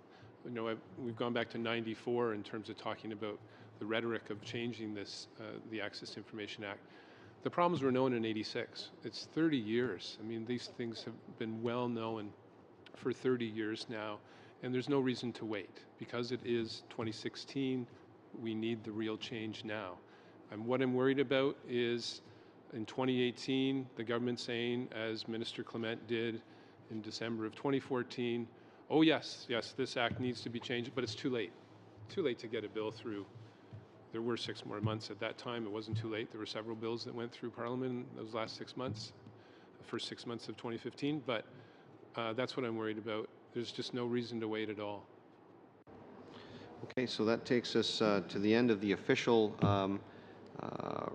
we've gone back to '94 in terms of talking about the rhetoric of changing this, the Access to Information Act. The problems were known in '86. It's 30 years. I mean, these things have been well known for 30 years now, and there's no reason to wait. Because it is 2016, we need the real change now. And what I'm worried about is in 2018, the government saying, as Minister Clement did in December of 2014, oh yes, this act needs to be changed, but it's too late. Too late to get a bill through. There were 6 more months at that time. It wasn't too late. There were several bills that went through Parliament in those last 6 months, the first 6 months of 2015, but that's what I'm worried about. There's just no reason to wait at all. Okay, so that takes us to the end of the official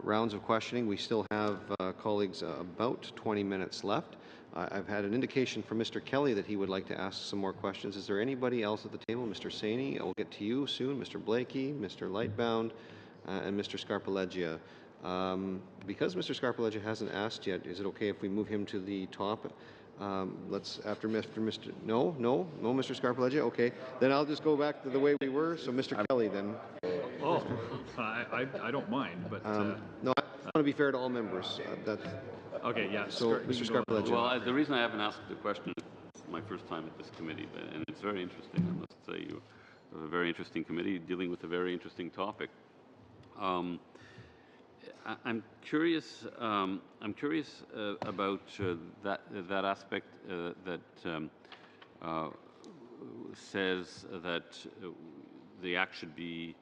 rounds of questioning. We still have, colleagues, about 20 minutes left. I've had an indication from Mr. Kelly that he would like to ask some more questions. Is there anybody else at the table? Mr. Saini, I'll get to you soon. Mr. Blakey, Mr. Lightbound, and Mr. Scarpaleggia. Because Mr. Scarpaleggia hasn't asked yet, is it okay if we move him to the top? Let's, after Mr. No, Mr. Scarpaleggia? Okay. Then I'll just go back to the way we were. So Mr. Kelly then. Oh, I don't mind, but... no, I want to be fair to all members. Okay, yeah. So, Mr. Scarpaleggia. Well, the reason I haven't asked the question is it's my first time at this committee, and it's very interesting. I must say, you have a very interesting committee dealing with a very interesting topic. I'm curious. About that aspect that says that the act should be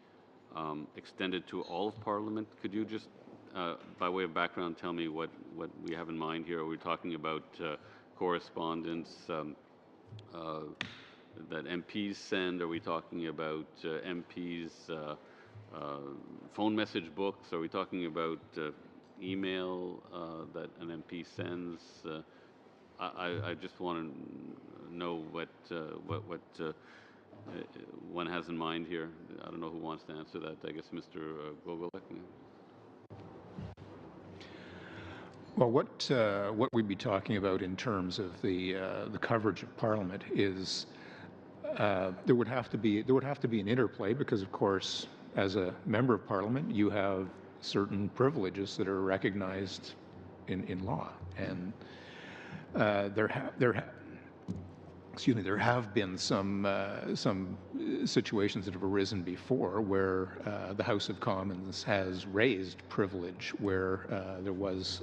extended to all of Parliament. Could you just, by way of background, tell me what we have in mind here? Are we talking about correspondence that MPs send? Are we talking about MPs' phone message books? Are we talking about email that an MP sends? I just want to know what one has in mind here. I don't know who wants to answer that. I guess Mr. Gogolek. Well, what we'd be talking about in terms of the coverage of Parliament is there would have to be an interplay because, of course, as a member of Parliament, you have certain privileges that are recognized in law, and there have been some situations that have arisen before where the House of Commons has raised privilege where there was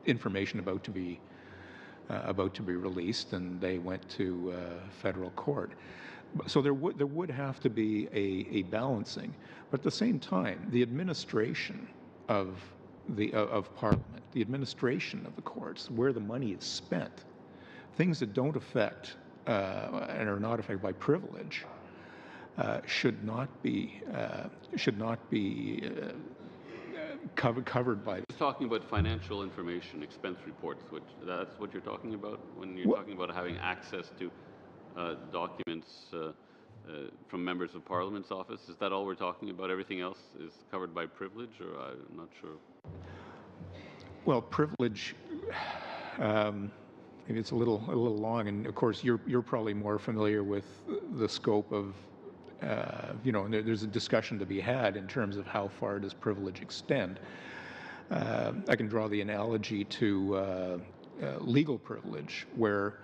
information about to be released, and they went to federal court. So there would have to be a balancing, but at the same time, the administration of Parliament, the administration of the courts, where the money is spent, things that don't affect and are not affected by privilege should not be covered by. Just talking about financial information, expense reports, which that's what you're talking about when you're talking about having access to documents from members of Parliament's office. Is that all we're talking about? Everything else is covered by privilege, or I'm not sure. Well, privilege. Maybe it's a little long, and of course you're probably more familiar with the scope of. And there's a discussion to be had in terms of how far does privilege extend. I can draw the analogy to legal privilege, where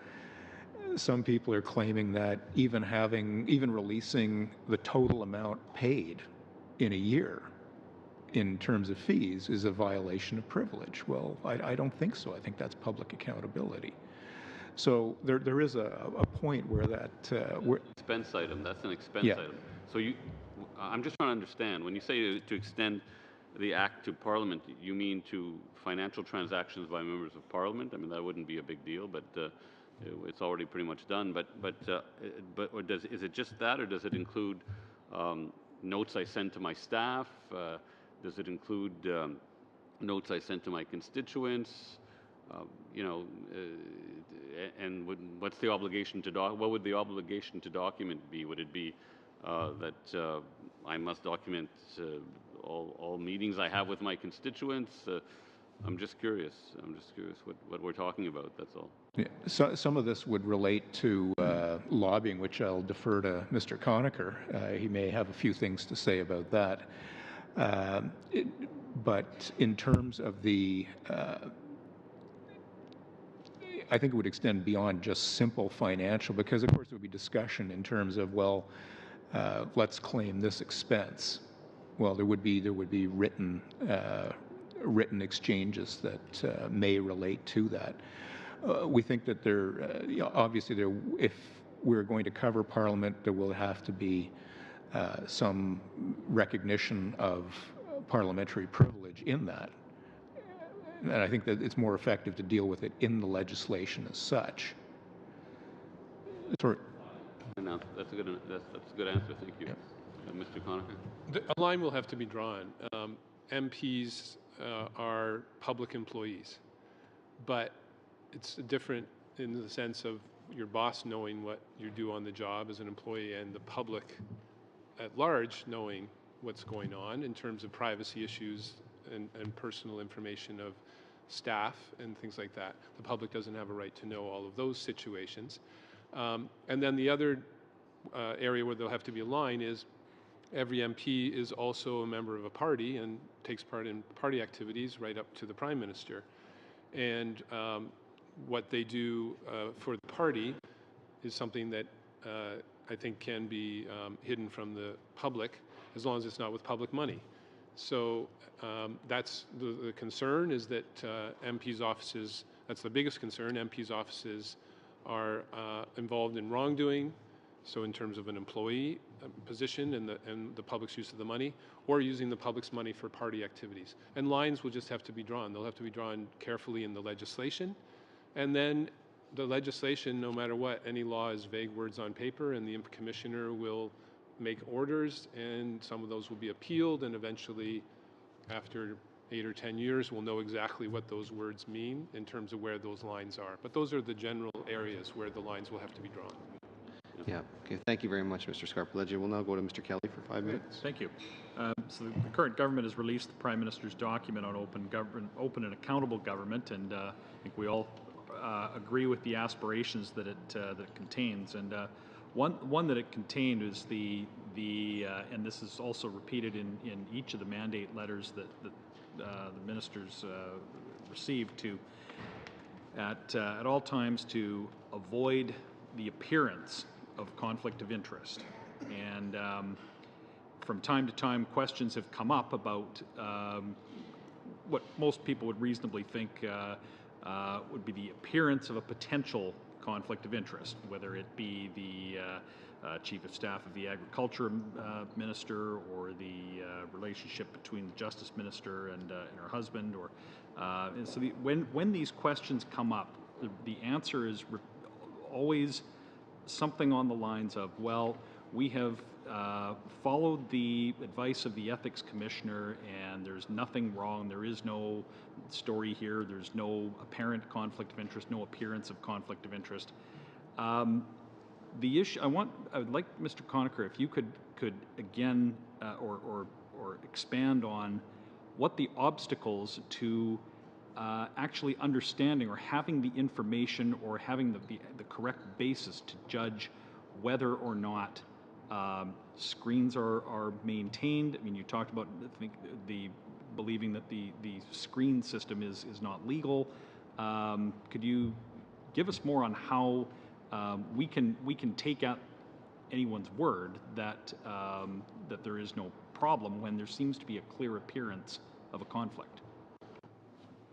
some people are claiming that even releasing the total amount paid in a year in terms of fees is a violation of privilege. Well, I don't think so. I think that's public accountability. So there is a point where that expense item. That's an expense yeah. item. So I'm just trying to understand when you say to extend the act to Parliament, you mean to financial transactions by members of Parliament? I mean, that wouldn't be a big deal, but it's already pretty much done. But is it just that, or does it include notes I send to my staff? Does it include notes I send to my constituents? And what's the obligation to what would the obligation to document be? Would it be that I must document all meetings I have with my constituents? I'm just curious. I'm just curious what we're talking about. That's all. Yeah. So, some of this would relate to lobbying, which I'll defer to Mr. Conacher. He may have a few things to say about that. But in terms of I think it would extend beyond just simple financial, because of course there would be discussion in terms of, well, let's claim this expense. Well, there would be written exchanges that may relate to that. We think that obviously if we're going to cover Parliament, there will have to be some recognition of parliamentary privilege in that. And I think that it's more effective to deal with it in the legislation as such. Sorry. No, that's a good answer. Thank you, Mr. Conacher. A line will have to be drawn. MPs are public employees, but it's different in the sense of your boss knowing what you do on the job as an employee and the public at large knowing what's going on in terms of privacy issues and personal information of staff and things like that. The public doesn't have a right to know all of those situations. And then the other area where there'll have to be a line is every MP is also a member of a party and takes part in party activities right up to the Prime Minister. And what they do for the party is something that I think can be hidden from the public as long as it's not with public money. So that's the concern, is that MPs' offices, that's the biggest concern, MPs' offices are involved in wrongdoing, so in terms of an employee position and the public's use of the money, or using the public's money for party activities. And lines will just have to be drawn. They'll have to be drawn carefully in the legislation. And then the legislation, no matter what, any law is vague words on paper, and the commissioner will make orders, and some of those will be appealed, and eventually, after 8 or 10 years, we'll know exactly what those words mean in terms of where those lines are. But those are the general areas where the lines will have to be drawn. Yeah. Okay. Thank you very much, Mr. Scarpaleggi. We'll now go to Mr. Kelly for 5 minutes. Thank you. So the current government has released the Prime Minister's document on open and accountable government, and I think we all agree with the aspirations that it contains. And one that it contained is and this is also repeated in each of the mandate letters that the ministers received, at all times to avoid the appearance of conflict of interest. And from time to time, questions have come up about what most people would reasonably think would be the appearance of a potential conflict of interest, whether it be the Chief of Staff of the Agriculture Minister, or the relationship between the Justice Minister and her husband, or and so when these questions come up, the answer is always something on the lines of, well, we have followed the advice of the Ethics Commissioner, and there's nothing wrong. There is no story here. There's no apparent conflict of interest, no appearance of conflict of interest. The issue I would like, Mr. Conacher, if you could again or expand on what the obstacles to actually understanding or having the information or having the correct basis to judge whether or not screens are maintained. I mean, you talked about, I think, the believing that the screen system is not legal. Could you give us more on how we can take out anyone's word that that there is no problem when there seems to be a clear appearance of a conflict?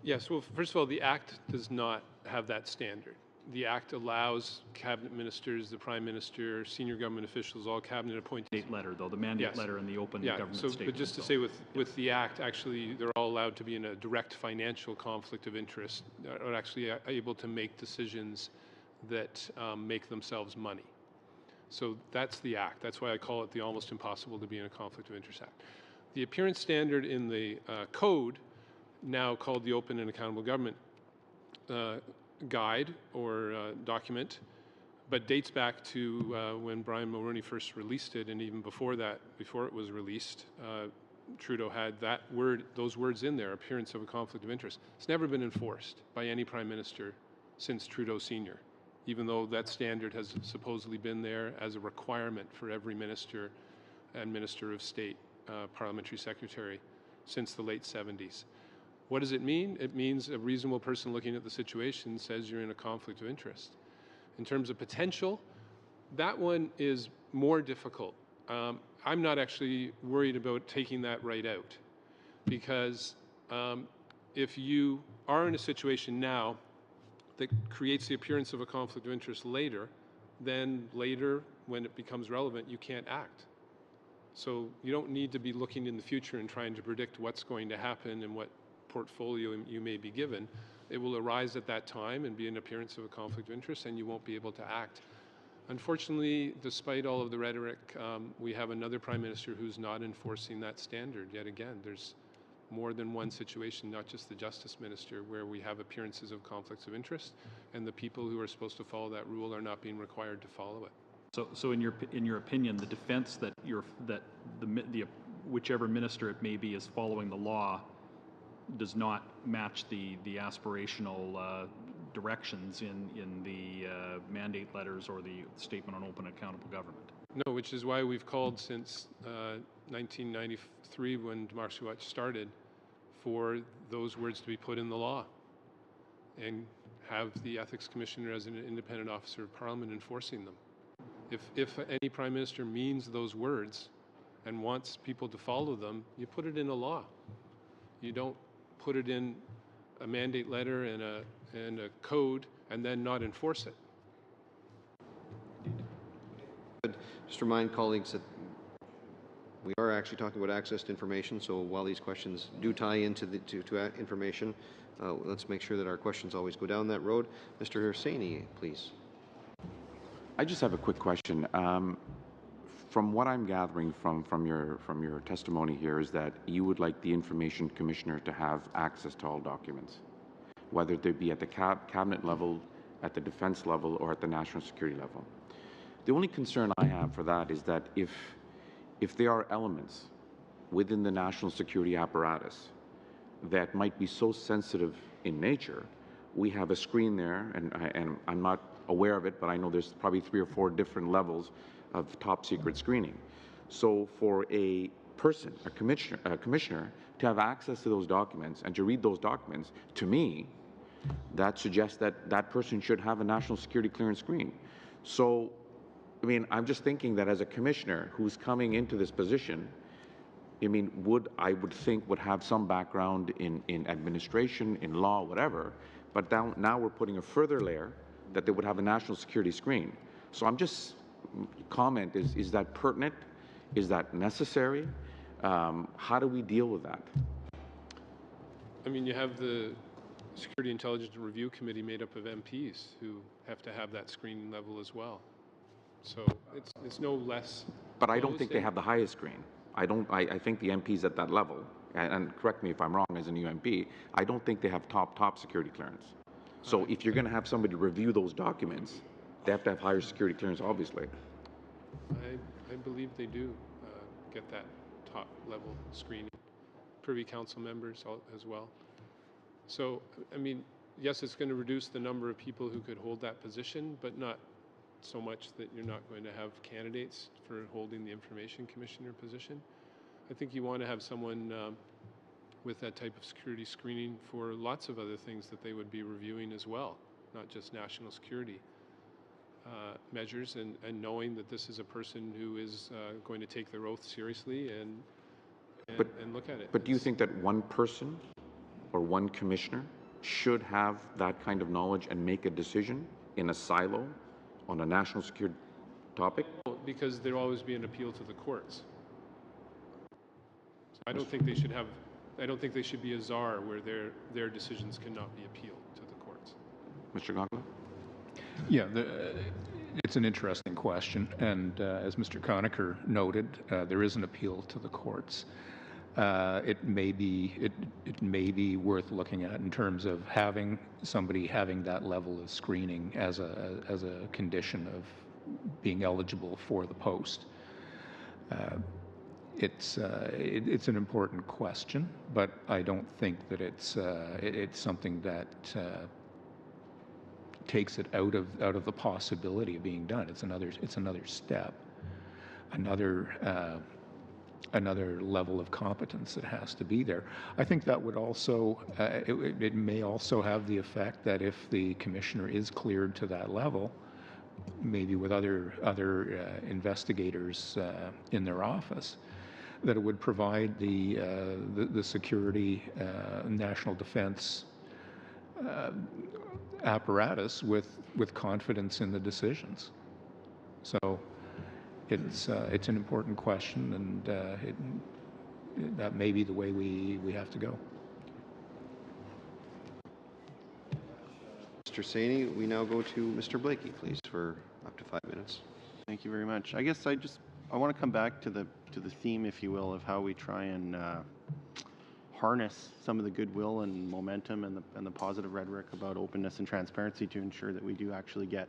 Yes, well, first of all, the Act does not have that standard. The Act allows cabinet ministers, the Prime Minister, senior government officials, all cabinet appointees. Letter, though, the mandate letter and the open government statement. But just to say, with the Act, actually, they're all allowed to be in a direct financial conflict of interest, or actually able to make decisions that make themselves money. So that's the Act. That's why I call it the almost impossible to be in a conflict of interest Act. The appearance standard in the Code, now called the Open and Accountable Government Guide or document, but dates back to when Brian Mulroney first released it, and even before that, before it was released, Trudeau had those words in there, appearance of a conflict of interest. It's never been enforced by any prime minister since Trudeau Sr., even though that standard has supposedly been there as a requirement for every minister and minister of state, parliamentary secretary, since the late 70s. What does it mean? It means a reasonable person looking at the situation says you're in a conflict of interest. In terms of potential, that one is more difficult. I'm not actually worried about taking that right out, because if you are in a situation now that creates the appearance of a conflict of interest later, then later, when it becomes relevant, you can't act. So you don't need to be looking in the future and trying to predict what's going to happen and what portfolio you may be given. It will arise at that time and be an appearance of a conflict of interest, and you won't be able to act. Unfortunately, despite all of the rhetoric, we have another Prime Minister who's not enforcing that standard yet again. There's more than one situation, not just the Justice Minister, where we have appearances of conflicts of interest, and the people who are supposed to follow that rule are not being required to follow it. So in your opinion, the defense that whichever minister it may be is following the law does not match the aspirational directions in the mandate letters or the Statement on Open Accountable Government. No, which is why we've called since 1993, when Democracy Watch started, for those words to be put in the law and have the Ethics Commissioner as an independent officer of Parliament enforcing them. If any Prime Minister means those words and wants people to follow them, you put it in a law. You don't put it in a mandate letter and a code and then not enforce it. Just remind colleagues that we are actually talking about access to information, so while these questions do tie into to information, let's make sure that our questions always go down that road. Mr. Hussaini, please. I just have a quick question. From what I'm gathering from your testimony here is that you would like the Information Commissioner to have access to all documents, whether they be at the cabinet level, at the defense level, or at the national security level. The only concern I have for that is that if there are elements within the national security apparatus that might be so sensitive in nature, we have a screen there, and I'm not aware of it, but I know there's probably 3 or 4 different levels of top secret screening. So for a person, a commissioner, to have access to those documents and to read those documents, to me, that suggests that that person should have a national security clearance screen. So, I mean, I'm just thinking that as a commissioner who's coming into this position, I mean, would have some background in administration, in law, whatever, but now we're putting a further layer that they would have a national security screen. So I'm just, comment, is that pertinent? Is that necessary? How do we deal with that? I mean, you have the Security Intelligence Review Committee made up of MPs who have to have that screening level as well. So it's no less. But I don't think they have the highest screen. I think the MPs at that level, and correct me if I'm wrong as a new MP, I don't think they have top security clearance. So if you're going to have somebody review those documents, they have to have higher security clearance, obviously. I believe they do get that top level screening. Privy Council members as well. So, I mean, yes, it's going to reduce the number of people who could hold that position, but not so much that you're not going to have candidates for holding the Information Commissioner position. I think you want to have someone with that type of security screening for lots of other things that they would be reviewing as well, not just national security measures, and knowing that this is a person who is going to take their oath seriously and look at it. But do you think that one person or one commissioner should have that kind of knowledge and make a decision in a silo on a national security topic? Because there'll always be an appeal to the courts. So I don't think they should have. I don't think they should be a czar where their decisions cannot be appealed to the courts. Mr. Gongla? Yeah, it's an interesting question, and as Mr. Conacher noted, there is an appeal to the courts. It may be worth looking at in terms of having somebody having that level of screening as a condition of being eligible for the post. it's an important question, but I don't think that it's something that takes it out of the possibility of being done. It's another step, another level of competence that has to be there. I think that would also it may also have the effect that if the commissioner is cleared to that level, maybe with other investigators in their office, that it would provide the security, national defense apparatus with confidence in the decisions. So it's an important question, and that may be the way we have to go. Mr. Saini, we now go to Mr. Blakey, please, for up to 5 minutes. Thank you very much. I guess I want to come back to the theme, if you will, of how we try and harness some of the goodwill and momentum and the positive rhetoric about openness and transparency to ensure that we do actually get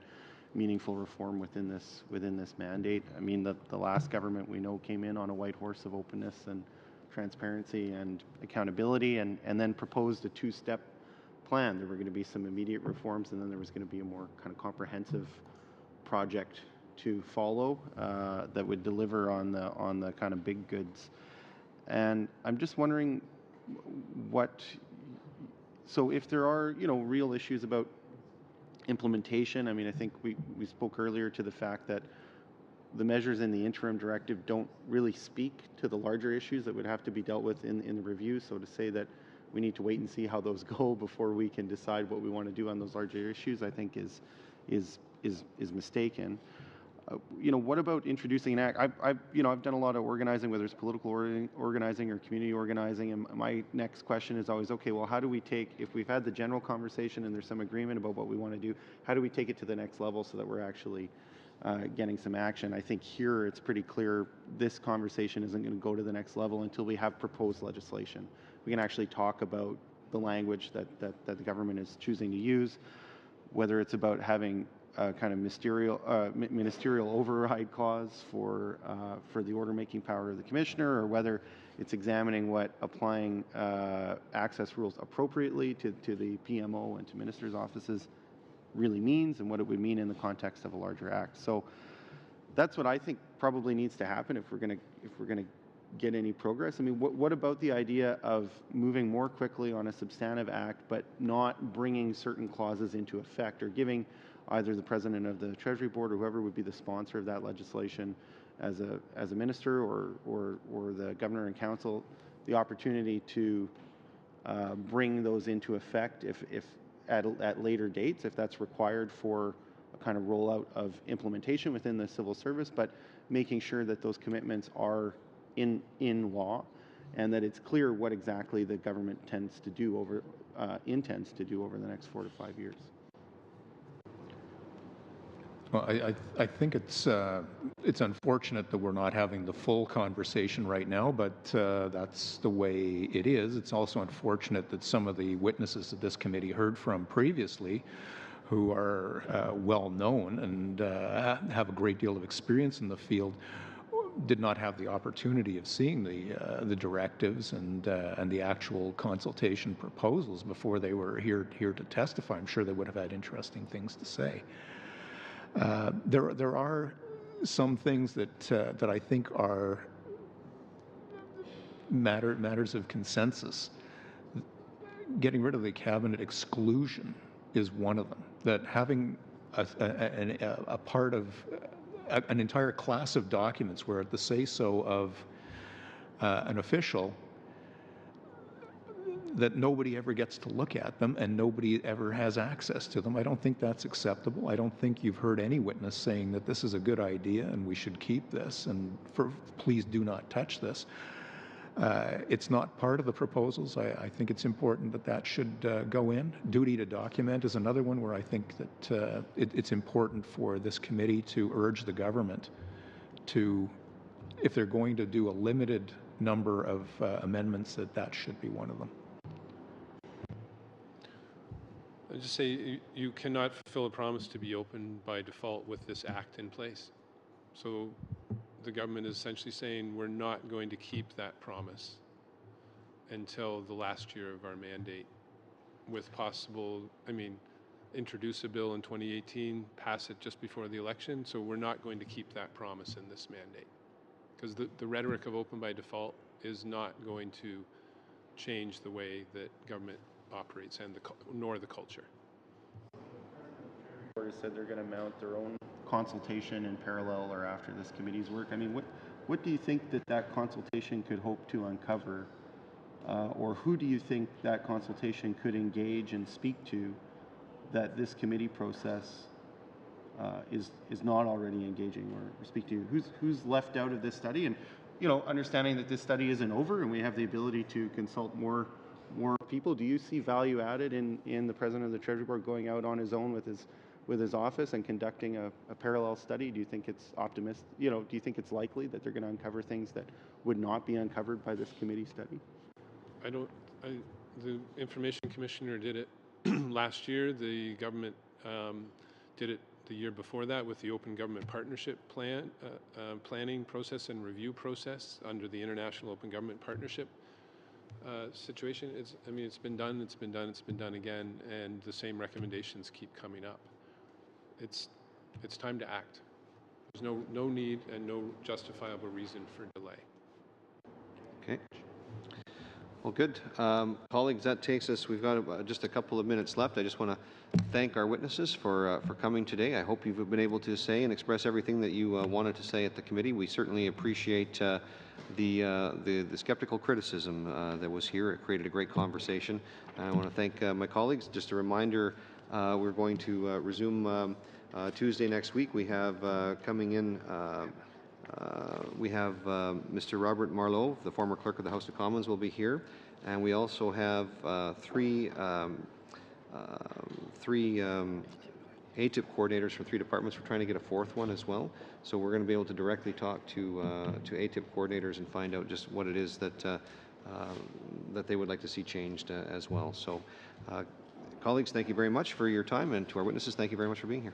meaningful reform within this mandate. I mean, the last government we know came in on a white horse of openness and transparency and accountability, and then proposed a two-step plan. There were going to be some immediate reforms, and then there was going to be a more kind of comprehensive project to follow that would deliver on the kind of big goods. And I'm just wondering so if there are, real issues about implementation, I mean, I think we spoke earlier to the fact that the measures in the interim directive don't really speak to the larger issues that would have to be dealt with in the review. So to say that we need to wait and see how those go before we can decide what we want to do on those larger issues, I think is mistaken. What about introducing an act? I've done a lot of organizing, whether it's political organizing or community organizing, and my next question is always, okay, well, how do we take, if we've had the general conversation and there's some agreement about what we want to do, how do we take it to the next level so that we're actually getting some action? I think here it's pretty clear this conversation isn't going to go to the next level until we have proposed legislation. We can actually talk about the language that the government is choosing to use, whether it's about having a kind of ministerial override clause for the order-making power of the commissioner, or whether it's examining what applying access rules appropriately to the PMO and to ministers' offices really means, and what it would mean in the context of a larger act. So that's what I think probably needs to happen if we're going to get any progress. I mean, what about the idea of moving more quickly on a substantive act, but not bringing certain clauses into effect, or giving either the president of the Treasury Board or whoever would be the sponsor of that legislation as a minister or the governor and council the opportunity to bring those into effect if at later dates, if that's required for a kind of rollout of implementation within the civil service, but making sure that those commitments are in law, and that it's clear what exactly the government intends to do over the next 4 to 5 years. Well, I think it's unfortunate that we're not having the full conversation right now, but that's the way it is. It's also unfortunate that some of the witnesses that this committee heard from previously, who are well known and have a great deal of experience in the field, did not have the opportunity of seeing the directives and the actual consultation proposals before they were here to testify. I'm sure they would have had interesting things to say. There are some things that I think are matters of consensus. Getting rid of the cabinet exclusion is one of them. That having a part of an entire class of documents where at the say-so of an official, that nobody ever gets to look at them and nobody ever has access to them. I don't think that's acceptable. I don't think you've heard any witness saying that this is a good idea and we should keep this and please do not touch this. It's not part of the proposals. I think it's important that should go in. Duty to document is another one where I think that it's important for this committee to urge the government to, if they're going to do a limited number of amendments, that should be one of them. I'll just say you cannot fulfill a promise to be open by default with this act in place. So the government is essentially saying we're not going to keep that promise until the last year of our mandate, with possible, introduce a bill in 2018, pass it just before the election. So we're not going to keep that promise in this mandate, because the rhetoric of open by default is not going to change the way that government operates and nor the culture. Said they're going to mount their own consultation in parallel or after this committee's work. I mean, what do you think that consultation could hope to uncover, or who do you think that consultation could engage and speak to that this committee process is not already engaging or speak to? Who's left out of this study? And understanding that this study isn't over and we have the ability to consult more people, do you see value added in the president of the Treasury Board going out on his own with his office and conducting a parallel study? Do you think it's optimistic? Do you think it's likely that they're going to uncover things that would not be uncovered by this committee study? The Information Commissioner did it last year. The government did it the year before that with the Open Government Partnership Plan, planning process and review process under the International Open Government Partnership situation. It's been done again, and the same recommendations keep coming up. It's time to act. There's no need and no justifiable reason for delay. Okay. Well, good. Colleagues, that takes us, we've got just a couple of minutes left. I just want to thank our witnesses for coming today. I hope you've been able to say and express everything that you wanted to say at the committee. We certainly appreciate the skeptical criticism that was here. It created a great conversation. I want to thank my colleagues. Just a reminder, we're going to resume Tuesday next week. We have coming in Mr. Robert Marleau, the former Clerk of the House of Commons, will be here, and we also have three ATIP coordinators from 3 departments. We're trying to get a 4th one as well, so we're going to be able to directly talk to ATIP coordinators and find out just what it is that that they would like to see changed as well. So, colleagues, thank you very much for your time, and to our witnesses, thank you very much for being here.